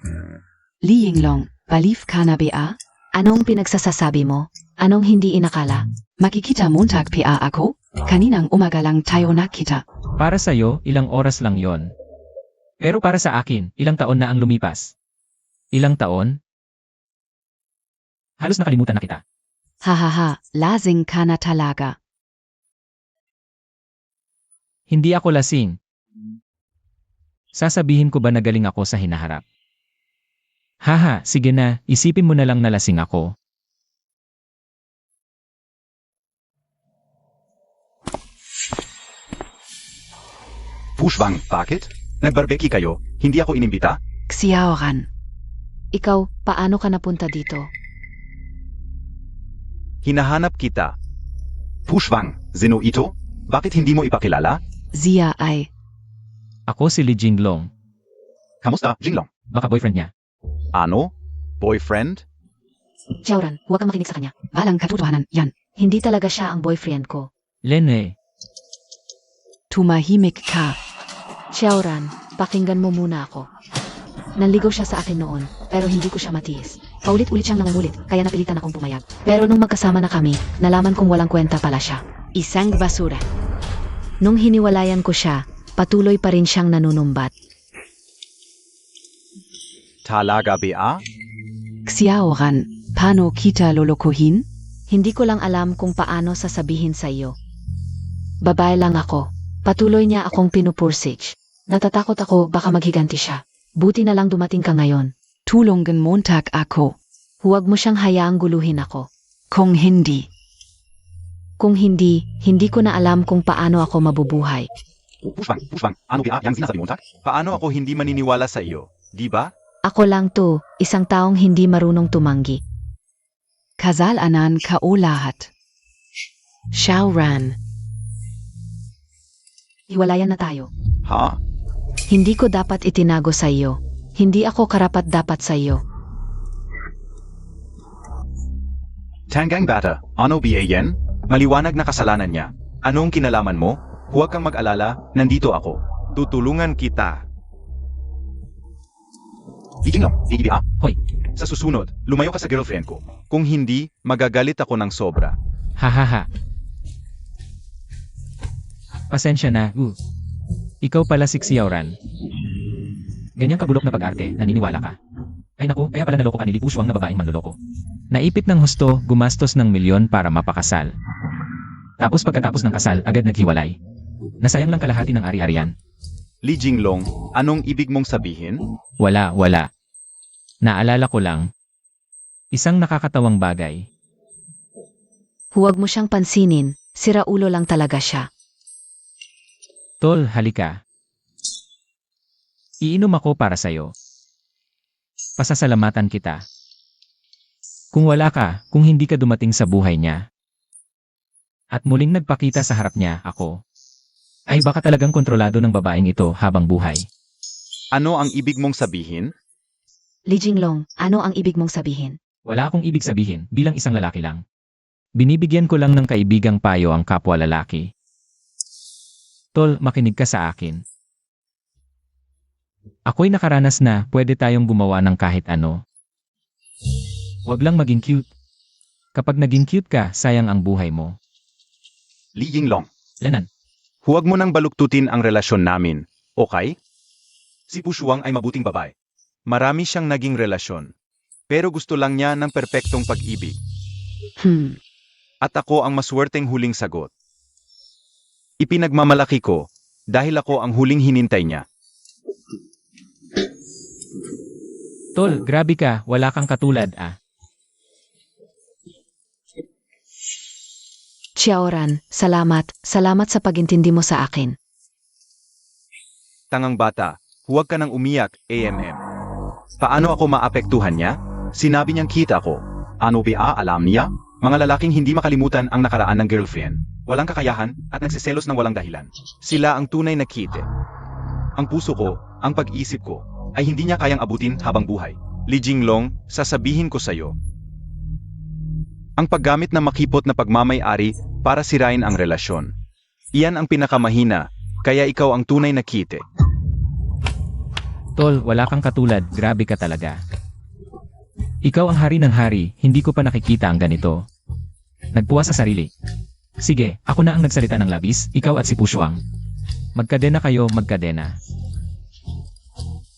Li Yinglong, balief ka na ba? Anong pinagsasasabi mo? Anong hindi inakala? Makikita montag pa ako? Kaninang umaga lang tayo nakita. Para sa'yo, ilang oras lang yon. Pero para sa akin, ilang taon na ang lumipas. Ilang taon? Halos nakalimutan na kita. Hahaha, lasing ka na talaga. Hindi ako lasing. Sasabihin ko ba na galing ako sa hinaharap? Haha, sige na, isipin mo na lang na lasing ako. Pushwang, bakit? Nagbarbeki kayo, hindi ako inimbita? Xiaoran, Ikaw, paano ka napunta dito? Hinahanap kita. Pushwang, sino ito? Bakit hindi mo ipakilala? Zia ay, Ako si Li Jinglong. Kamusta, Jinglong? Baka boyfriend niya. Ano? Boyfriend? Xiaoran, huwag kang makinig sa kanya. walang katotohanan yan. Hindi talaga siya ang boyfriend ko. Lene, Tumahimik ka. Xiaoran, pakinggan mo muna ako. Nanligaw siya sa akin noon, pero hindi ko siya matiis. Paulit-ulit siyang nangungulit, kaya napilitan akong pumayag. Pero nung magkasama na kami, nalaman kong walang kwenta pala siya. Isang basura. Nung hiniwalayan ko siya, patuloy pa rin siyang nanunumbat. Talaga ba? Xiaoran, paano kita lolokohin? Hindi ko lang alam kung paano sasabihin sa iyo. Babae lang ako. Patuloy niya akong pinupursige. Natatakot ako baka maghiganti siya. Buti na lang dumating ka ngayon. Tulungan montag ako. Huwag mo siyang hayaang guluhin ako. Kung hindi, Kung hindi, hindi ko na alam kung paano ako mabubuhay. Pushwang, ano ba yang sinasabi mo? Paano ako hindi maniniwala sa iyo? Di ba? Ako lang to, isang taong hindi marunong tumanggi. kasalanan ka o lahat. Xiaoran, Hiwalayan na tayo. Ha? Hindi ko dapat itinago sa iyo. Hindi ako karapat dapat sa iyo. Tanggang bata, ano ba yan? Maliwanag na kasalanan niya. Anong kinalaman mo? Huwag kang mag-alala, nandito ako. Tutulungan kita. Jinglong, hindi ba? hoy, Sa susunod, lumayo ka sa girlfriend ko. Kung hindi, magagalit ako ng sobra. hahaha. Pasensya na, Ikaw pala si Xiaoran. Ganyang kabulok na pag-arte, naniniwala ka. Ay naku, kaya pala naloko ka ni Li Pushwang na babaeng manloloko. Naipit ng husto, gumastos ng milyon para mapakasal. Tapos pagkatapos ng kasal, agad naghiwalay. Nasayang lang kalahati ng ari-arian. Li Jinglong, anong ibig mong sabihin? Wala. Naalala ko lang. Isang nakakatawang bagay. Huwag mo siyang pansinin, siraulo lang talaga siya. Tol, halika. Iinom ako para sa'yo. Pasasalamatan kita. Kung wala ka, kung hindi ka dumating sa buhay niya, at muling nagpakita sa harap niya, ako, ay baka talagang kontrolado ng babaeng ito habang buhay. Ano ang ibig mong sabihin? Li Jinglong, ano ang ibig mong sabihin? Wala akong ibig sabihin bilang isang lalaki lang. Binibigyan ko lang ng kaibigang payo ang kapwa lalaki. Tol, makinig ka sa akin. Ako'y nakaranas na pwede tayong gumawa ng kahit ano. Huwag lang maging cute. Kapag naging cute ka, sayang ang buhay mo. Li Jinglong, Lanan, huwag mo nang baluktutin ang relasyon namin, okay? Si Pushwang ay mabuting babae. Marami siyang naging relasyon. Pero gusto lang niya ng perpektong pag-ibig. At ako ang maswerteng huling sagot. Ipinagmamalaki ko, dahil ako ang huling hinintay niya. Tol, grabe ka, wala kang katulad ah. Xiaoran, salamat sa pagintindi mo sa akin. Tangang bata, huwag ka nang umiyak, AMM. Paano ako maapektuhan niya? Sinabi niyang kita ko. Ano ba alam niya? Mga lalaking hindi makalimutan ang nakaraan ng girlfriend. Walang kakayahan at nagsiselos ng walang dahilan. Sila ang tunay na kite. Ang puso ko, ang pag-isip ko, ay hindi niya kayang abutin habang buhay. Li Jinglong, sasabihin ko sa'yo. Ang paggamit ng makipot na pagmamay-ari para sirain ang relasyon. Iyan ang pinakamahina, kaya ikaw ang tunay na kite. Tol, wala kang katulad, grabe ka talaga. Ikaw ang hari ng hari, hindi ko pa nakikita ang ganito. Nagpuwa sa sarili. Sige, ako na ang nagsalita ng labis, ikaw at si Pushuang. Magkadena kayo, magkadena.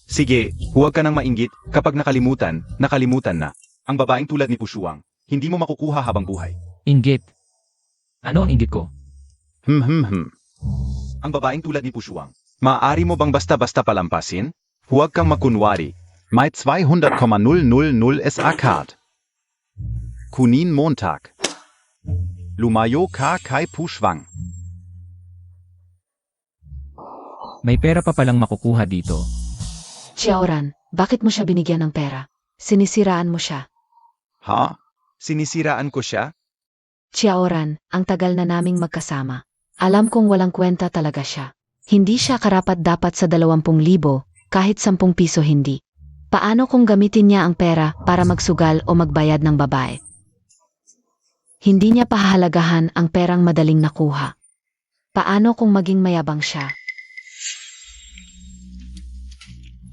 Sige, huwag ka nang mainggit, kapag nakalimutan, nakalimutan na. Ang babaeng tulad ni Pushuang, hindi mo makukuha habang buhay. Inggit. Ano ang inggit ko? Ang babaeng tulad ni Pushuang, maaari mo bang basta-basta palampasin? Huwag kang makunwari. May 200,000 SA Card. Kunin Montag. Lumayo ka kay Pushuang. May pera pa palang makukuha dito. Xiaoran, bakit mo siya binigyan ng pera? Sinisiraan mo siya. Ha? Sinisiraan ko siya? Xiaoran, ang tagal na naming magkasama. Alam kong walang kwenta talaga siya. Hindi siya karapat-dapat sa 20,000, kahit 10 piso hindi. Paano kung gamitin niya ang pera para magsugal o magbayad ng babae? Hindi niya pahahalagahan ang perang madaling nakuha. Paano kung maging mayabang siya?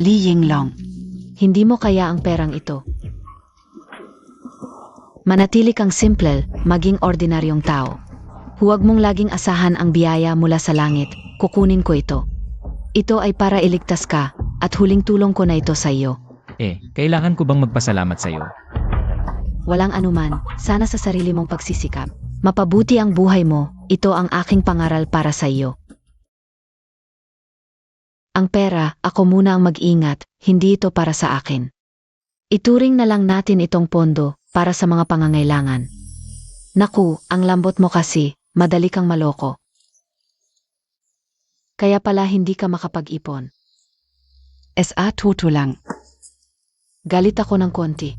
Li Yinglong, hindi mo kaya ang perang ito. Manatili kang simple, maging ordinaryong tao. Huwag mong laging asahan ang biyaya mula sa langit, kukunin ko ito. Ito ay para iligtas ka, at huling tulong ko na ito sa iyo. Kailangan ko bang magpasalamat sa'yo? Walang anuman, sana sa sarili mong pagsisikap. Mapabuti ang buhay mo, ito ang aking pangaral para sa iyo. Ang pera, ako muna ang mag-ingat, hindi ito para sa akin. Ituring na lang natin itong pondo para sa mga pangangailangan. Naku, ang lambot mo kasi, madali kang maloko. Kaya pala hindi ka makapag-ipon. SA tuto lang. Galit ako ng konti.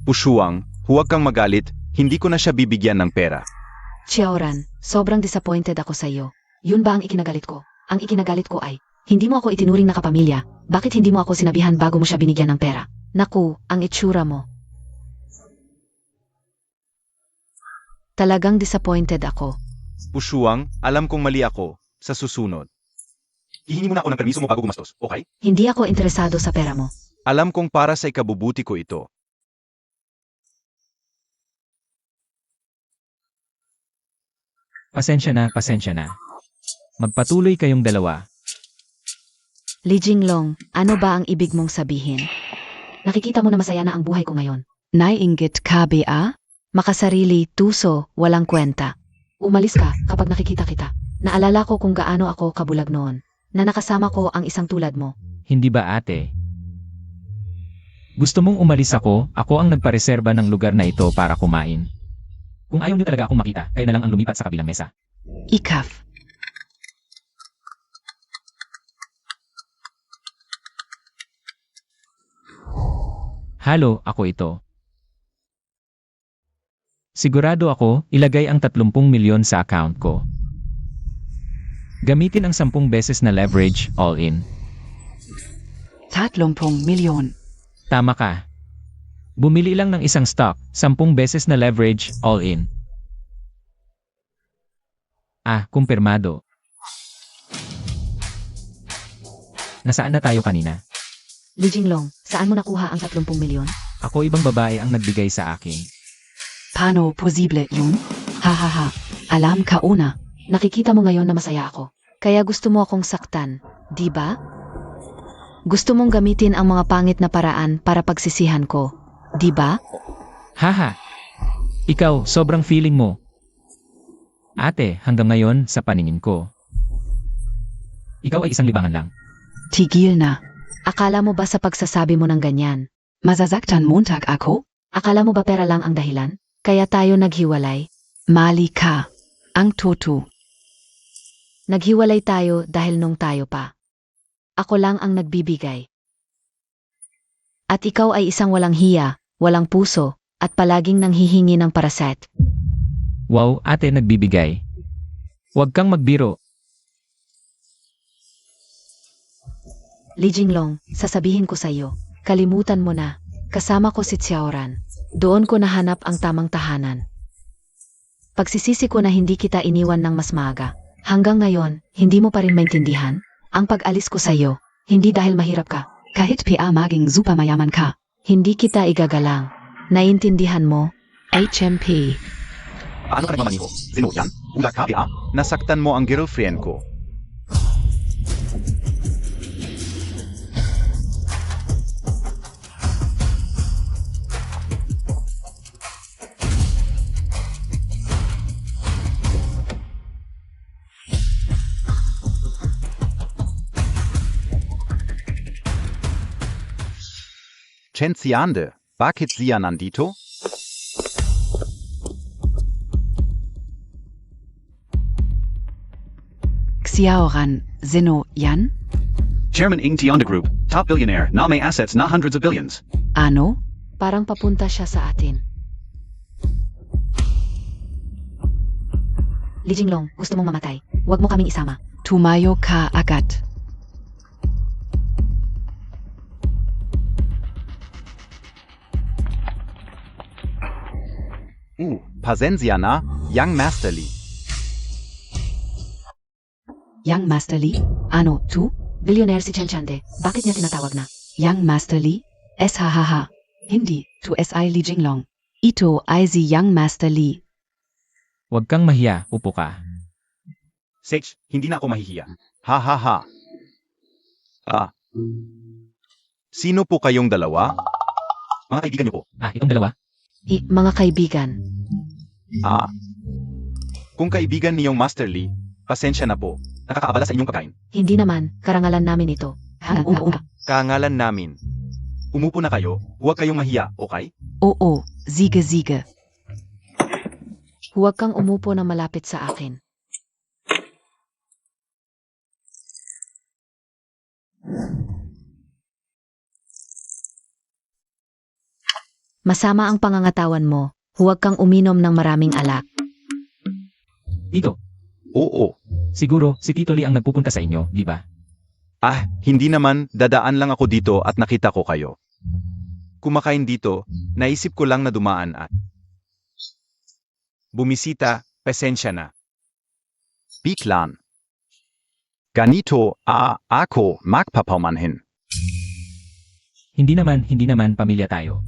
Pushuang, huwag kang magalit, hindi ko na siya bibigyan ng pera. Xiaoran, sobrang disappointed ako sa iyo. Yun ba ang ikinagalit ko? Ang ikinagalit ko ay, hindi mo ako itinuring na kapamilya, bakit hindi mo ako sinabihan bago mo siya binigyan ng pera? Naku, ang itsura mo. Talagang disappointed ako. Pushuang, alam kong mali ako, sa susunod. Hihingi mo na ako ng permiso mo bago gumastos, okay? Hindi ako interesado sa pera mo. Alam kong para sa ikabubuti ko ito. Pasensya na, pasensya na. Magpatuloy kayong dalawa. Li Jinglong, ano ba ang ibig mong sabihin? Nakikita mo na masaya na ang buhay ko ngayon. Naiinggit ka ba? Makasarili, tuso, walang kwenta. Umalis ka kapag nakikita kita. Naalala ko kung gaano ako kabulag noon, na nakasama ko ang isang tulad mo. Hindi ba ate? Gusto mong umalis ako ang nagpareserba ng lugar na ito para kumain. Kung ayaw niyo talaga akong makita, kayo na lang ang lumipat sa kabilang mesa. Ikaf. Halo, ako ito. Sigurado ako, ilagay ang 30 milyon sa account ko. Gamitin ang 10 beses na leverage, all in. 30 milyon. Tama ka. Bumili lang ng isang stock, 10 beses na leverage, all in. Kumpirmado. Nasaan na tayo kanina? Li Jinglong, saan mo nakuha ang 30 milyon? Ako ibang babae ang nagbigay sa akin. Paano posible yun? Ha. Alam ka una. Nakikita mo ngayon na masaya ako. Kaya gusto mo akong saktan, di ba? Gusto mong gamitin ang mga pangit na paraan para pagsisihan ko, di ba? Haha. Ikaw, sobrang feeling mo. Ate, hanggang ngayon, sa paningin ko. Ikaw ay isang libangan lang. Tigil na. Akala mo ba sa pagsasabi mo ng ganyan? Mazazaktan Montag ako? Akala mo ba pera lang ang dahilan? Kaya tayo naghiwalay? Mali ka. Ang totoo. Naghiwalay tayo dahil nung tayo pa. Ako lang ang nagbibigay. At ikaw ay isang walang hiya, walang puso, at palaging nanghihingi ng paraset. Wow, ate nagbibigay. Huwag kang magbiro. Li Jinglong, sasabihin ko sa iyo, kalimutan mo na, kasama ko si Xiaoran. Doon ko nahanap ang tamang tahanan. Pagsisisi ko na hindi kita iniwan ng mas maaga. Hanggang ngayon, hindi mo pa rin maintindihan? Ang pag-alis ko sa'yo, hindi dahil mahirap ka. Kahit maging super mayaman ka, hindi kita igagalang. Naiintindihan mo? HMP. Paano ka nagmamaniho? Sino yan? Ulat ka, PA? Nasaktan mo ang girlfriend ko. Chenziande, bakit siya nandito? Xiaoran, Sino yan? Chairman Ing Tianda Group, top billionaire, na may assets na hundreds of billions. Ano? Parang papunta siya sa atin. Li Jinglong, gusto mong mamatay. Huwag mo kaming isama. Tumayo ka agad. Pasensya na, Young Master Li. Young Master Li? Ano, tu? Billionaire si Chen Chande. Bakit niya tinatawag na Young Master Li? SHHH. Hindi, tu SI Li Jinglong. Ito ay si Young Master Li. Huwag kang mahiya, upo ka. Sage, hindi na ako mahihiya. Ha ha ha. Sino po kayong dalawa? Mga kaibigan niyo po. Itong dalawa? Mga kaibigan. Kung kaibigan niyong Master Li, pasensya na po. Nakakaabala sa inyong pagkain. Hindi naman, karangalan namin ito. Karangalan namin. Umupo na kayo, huwag kayong mahiya, okay? Oo, sige. Huwag kang umupo na malapit sa akin. Masama ang pangangatawan mo. Huwag kang uminom ng maraming alak. Dito. Oo. Siguro, si Tito Lee ang nagpupunta sa inyo, di ba? Hindi naman, dadaan lang ako dito at nakita ko kayo. Kumakain dito, naisip ko lang na dumaan at bumisita, pasensya na. Biglan. Ganito, ako, magpapamanhin. Hindi naman pamilya tayo.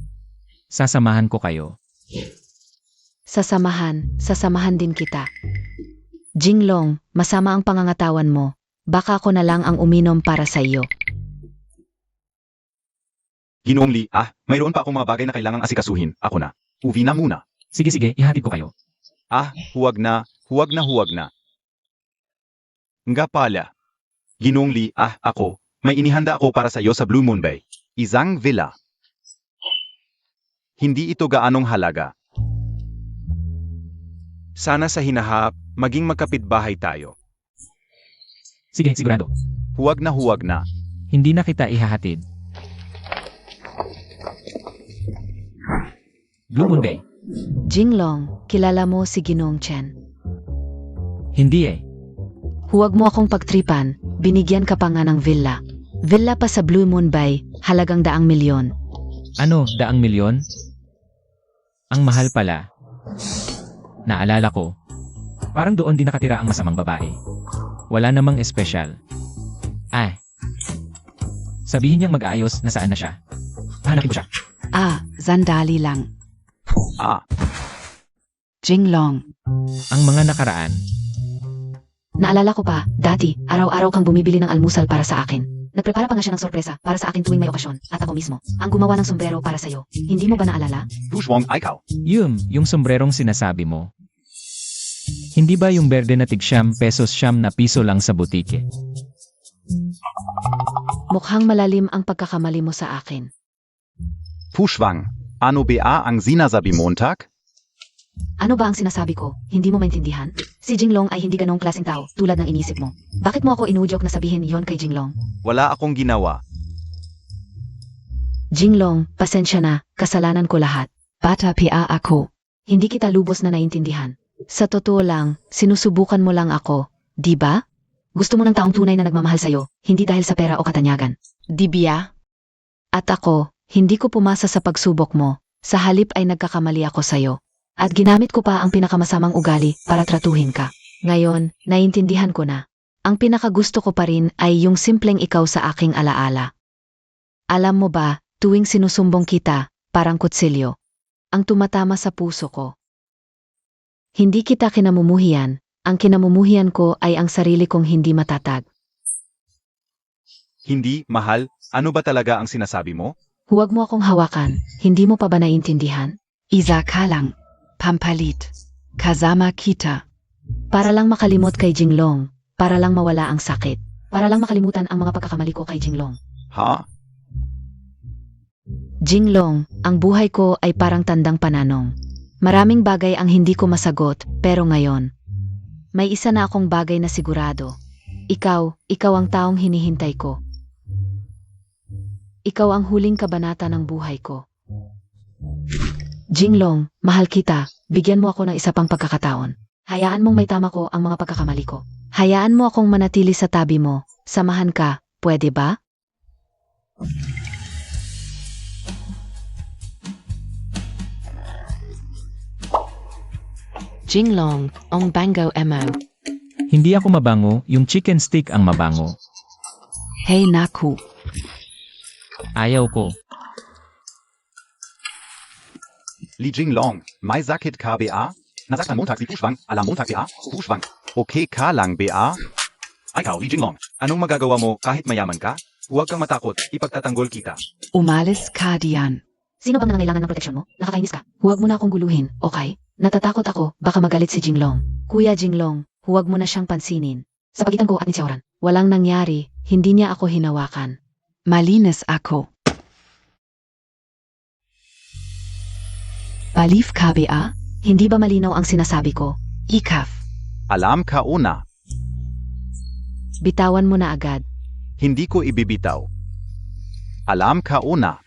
Sasamahan ko kayo. Sasamahan din kita. Jinglong, masama ang pangangatawan mo. Baka ako na lang ang uminom para sa iyo. Ginoong Lee, mayroon pa akong mga bagay na kailangang asikasuhin. Ako na. Uwi na muna. Sige, ihatid ko kayo. Huwag na. Nga pala. Ginoong Lee, ako. May inihanda ako para sa iyo sa Blue Moon Bay. Isang villa. Hindi ito gaanong halaga. Sana sa hinahap, maging magkapitbahay tayo. Sige, sigurado. Huwag na. Hindi na kita ihahatid. Blue Moon Bay. Jinglong, kilala mo si Ginong Chen. Hindi Huwag mo akong pagtripan, binigyan ka pa nga ng villa. Villa pa sa Blue Moon Bay, halagang 200,000,000. Ano, 200,000,000? Ang mahal pala. Naalala ko. Parang doon din nakatira ang masamang babae. Wala namang espesyal. Sabihin niyang mag-aayos na saan na siya. Hanapin ko siya. Sandali lang. Jinglong. Ang mga nakaraan. Naalala ko pa, dati, araw-araw kang bumibili ng almusal para sa akin. Nagprepara pa nga siya ng sorpresa para sa akin tuwing may okasyon, at ako mismo, ang gumawa ng sombrero para sa'yo. Hindi mo ba naalala? Bushwong Ikaw. Yung sombrerong sinasabi mo. Hindi ba yung berde na tig-pesos na piso lang sa butike? Mukhang malalim ang pagkakamali mo sa akin. Pushwang, ano ba ang sinasabi Montag? Ano ba ang sinasabi ko? Hindi mo maintindihan? Si Jinglong ay hindi ganong klaseng tao, tulad ng inisip mo. Bakit mo ako inudyok na sabihin iyon kay Jinglong? Wala akong ginawa. Jinglong, pasensya na, kasalanan ko lahat. Bata ako. Hindi kita lubos na naintindihan. Sa totoo lang, sinusubukan mo lang ako, di ba? Gusto mo ng taong tunay na nagmamahal sa'yo, hindi dahil sa pera o katanyagan. Di ba? At ako, hindi ko pumasa sa pagsubok mo. Sa halip ay nagkakamali ako sa'yo. At ginamit ko pa ang pinakamasamang ugali para tratuhin ka. Ngayon, naiintindihan ko na. Ang pinakagusto ko pa rin ay yung simpleng ikaw sa aking alaala. Alam mo ba, tuwing sinusumbong kita, parang kutsilyo, ang tumatama sa puso ko. Hindi kita kinamumuhian, ang kinamumuhian ko ay ang sarili kong hindi matatag. Hindi, mahal, ano ba talaga ang sinasabi mo? Huwag mo akong hawakan, hindi mo pa ba naiintindihan? Isa ka lang, pampalit, kasama kita. Para lang makalimot kay Jinglong, para lang mawala ang sakit, para lang makalimutan ang mga pagkakamali ko kay Jinglong. Ha? Jinglong, ang buhay ko ay parang tandang pananong. Maraming bagay ang hindi ko masagot, pero ngayon, may isa na akong bagay na sigurado. Ikaw ang taong hinihintay ko. Ikaw ang huling kabanata ng buhay ko. Jinglong, mahal kita, bigyan mo ako ng isa pang pagkakataon. Hayaan mong may tama ko ang mga pagkakamali ko. Hayaan mo akong manatili sa tabi mo, samahan ka, pwede ba? Jinglong, ong bango emo. Hindi ako mabango, yung chicken stick ang mabango. Hey Naku, Ayaw ko. Li Jinglong, may sakit ka ba? Nasaktan Montag si Pushwang, alam Montag ba? Pushwang. Okay ka lang ba? Ikaw, Li Jinglong, anong magagawa mo kahit mayaman ka? Huwag kang matakot, ipagtatanggol kita. umalis ka diyan. Sino bang nangangailangan ng proteksyon mo? Nakakainis ka. Huwag mo na akong guluhin, okay? Natatakot ako, baka magalit si Jinglong. Kuya Jinglong, huwag mo na siyang pansinin. Sa pagitan ko at ni Xiaoran, walang nangyari, hindi niya ako hinawakan. Malinis ako. Palif ka ba? Hindi ba malinaw ang sinasabi ko? Ikaf, Alam ka una, bitawan mo na agad. hindi ko ibibitaw. Alam ka una.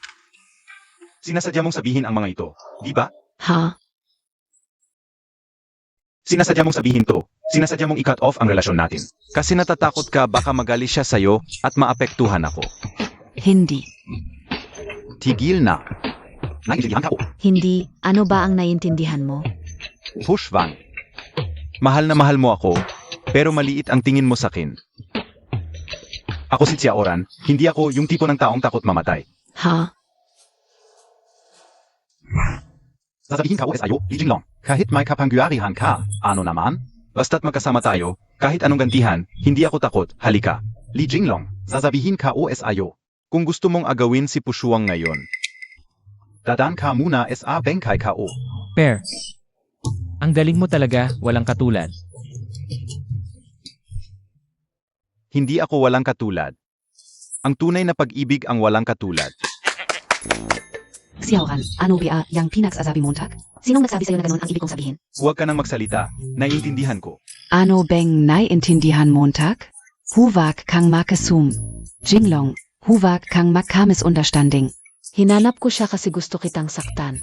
Sinasadya mong sabihin ang mga ito, di ba? Ha? Sinasadya mong sabihin to. Sinasadya mong i-cut off ang relasyon natin. Kasi natatakot ka baka magali siya sa'yo at maapektuhan ako. Hindi. Tigil na. Naiintindihan ka ko. Hindi. Ano ba ang naiintindihan mo? Pushwang. Mahal na mahal mo ako, pero maliit ang tingin mo sa'kin. Ako si Xiaoran, hindi ako yung tipo ng taong takot mamatay. Ha? Sasabihin ka sa'yo, Li Jinglong, kahit may kapangyarihan ka, ano naman? Basta't magkasama tayo, kahit anong gantihan, hindi ako takot, halika. Li Jinglong, sasabihin ka sa'yo. Kung gusto mong agawin si Pushuang ngayon, dadan ka muna sa bengkay ka o. Pair. Ang galing mo talaga, walang katulad. Hindi ako walang katulad. Ang tunay na pag-ibig ang walang katulad. Xiaoran, ano ba yang pinagsasabi Montag? Sinong nagsabi sa'yo na ganun ang ibig kong sabihin? Huwag ka nang magsalita, naiintindihan ko. Ano bang naiintindihan Montag? Huwag kang makasum. Jinglong, huwag kang makamisunderstanding. Hinanap ko siya kasi gusto kitang saktan.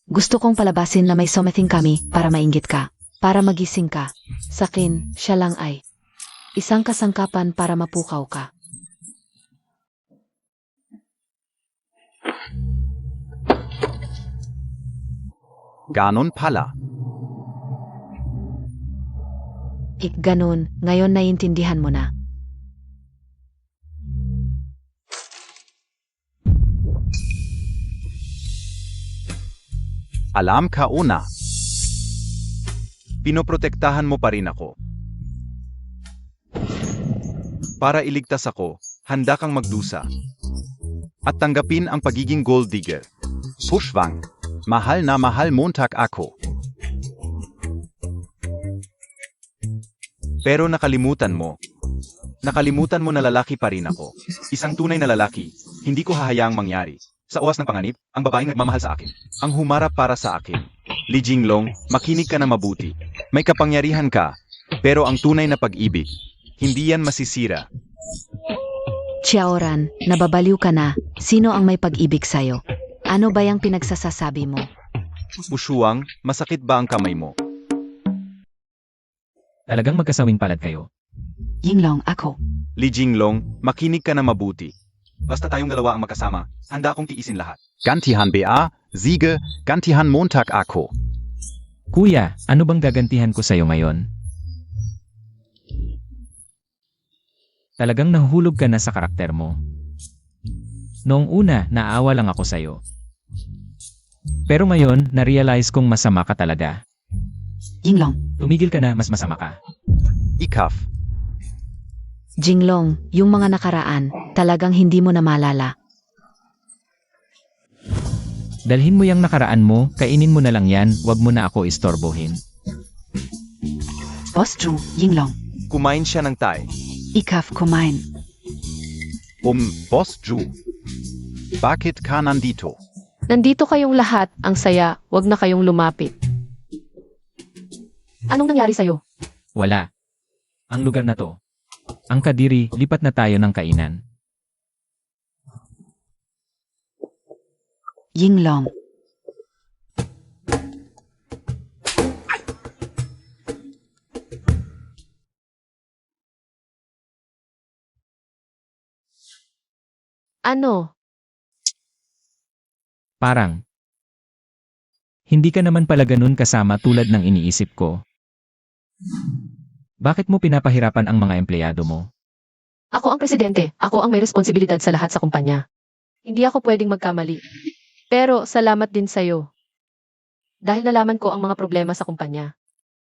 Gusto kong palabasin na may something kami para mainggit ka, para magising ka. Sakin, siya lang ay isang kasangkapan para mapukaw ka. Ganon pala. Ganun, ngayon naiintindihan mo na. Alam ka una. Pinoprotektahan mo pa rin ako. Para iligtas ako, handa kang magdusa. At tanggapin ang pagiging gold digger. Pushwang, mahal na mahal Montag ako. Pero nakalimutan mo. Nakalimutan mo na lalaki pa rin ako. Isang tunay na lalaki, hindi ko hahayaang mangyari. Sa oras ng panganib, ang babaeng nagmamahal sa akin. Ang humarap para sa akin. Li Jinglong, makinig ka na mabuti. May kapangyarihan ka, pero ang tunay na pag-ibig, hindi yan masisira. Xiaoran, nababaliw ka na. Sino ang may pag-ibig sa'yo? Ano ba yung pinagsasasabi mo? Pushuang, masakit ba ang kamay mo? Talagang magkasawing palad kayo. Jinglong, ako. Li Jinglong, makinig ka na mabuti. Basta tayong dalawa ang magkasama, handa akong tiisin lahat. Gantihan ba? Siege, gantihan Montag ako. Kuya, ano bang gagantihan ko sa'yo ngayon? Talagang nahuhulog ka na sa karakter mo. Noong una, naawa lang ako sa'yo. Pero ngayon, na-realize kong masama ka talaga. Yinglong, Tumigil ka na, mas masama ka. Ikaf. Jinglong, yung mga nakaraan, talagang hindi mo na maalala. Dalhin mo yung nakaraan mo, kainin mo na lang yan, wag mo na ako istorbohin. Boss Ju, Yinglong, Kumain siya ng Thai. Ikaf kumain. Boss Ju. Bakit ka nandito? Nandito kayong lahat, ang saya, wag na kayong lumapit. Anong nangyari sa'yo? Wala. Ang lugar na to. Ang Kadiri, lipat na tayo ng kainan. Yinglong, Ano? Parang, hindi ka naman pala ganun kasama tulad ng iniisip ko. Bakit mo pinapahirapan ang mga empleyado mo? Ako ang presidente. Ako ang may responsibilidad sa lahat sa kumpanya. Hindi ako pwedeng magkamali. Pero salamat din sa'yo. Dahil nalaman ko ang mga problema sa kumpanya.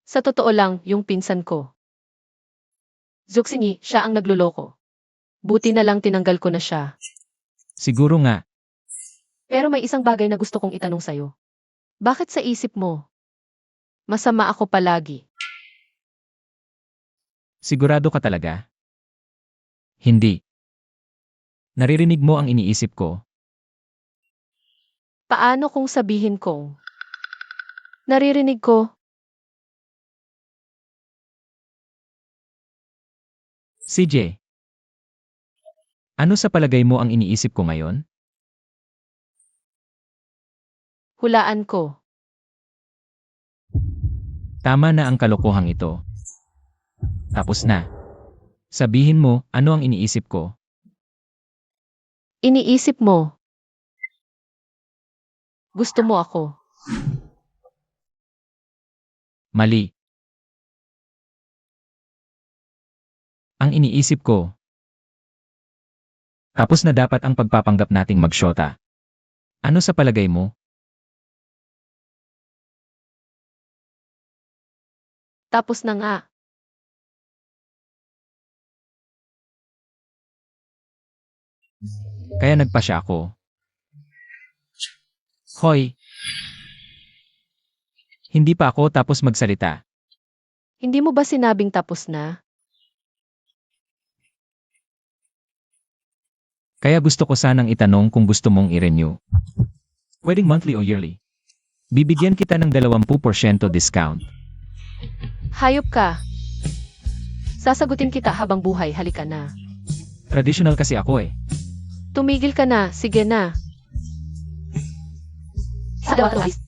Sa totoo lang, yung pinsan ko. Zuxini, siya ang nagluloko. Buti na lang tinanggal ko na siya. Siguro nga, Pero may isang bagay na gusto kong itanong sa'yo. Bakit sa isip mo? Masama ako palagi. sigurado ka talaga? Hindi. Naririnig mo ang iniisip ko. Paano kung sabihin kong naririnig ko? CJ, ano sa palagay mo ang iniisip ko ngayon? Hulaan ko. Tama na ang kalokohang ito. Tapos na. Sabihin mo, ano ang iniisip ko? Iniisip mo. Gusto mo ako. Mali. Ang iniisip ko. Tapos na dapat ang pagpapanggap nating magsyota. Ano sa palagay mo? Tapos na nga. Kaya nagpasya ako. Hoy! Hindi pa ako tapos magsalita. Hindi mo ba sinabing tapos na? Kaya gusto ko sanang itanong kung gusto mong i-renew. Pwedeng monthly o yearly. Bibigyan kita ng 20% discount. Hayop ka. Sasagutin kita habang buhay, halika na. Traditional kasi ako eh. Tumigil ka na, sige na. Sa 4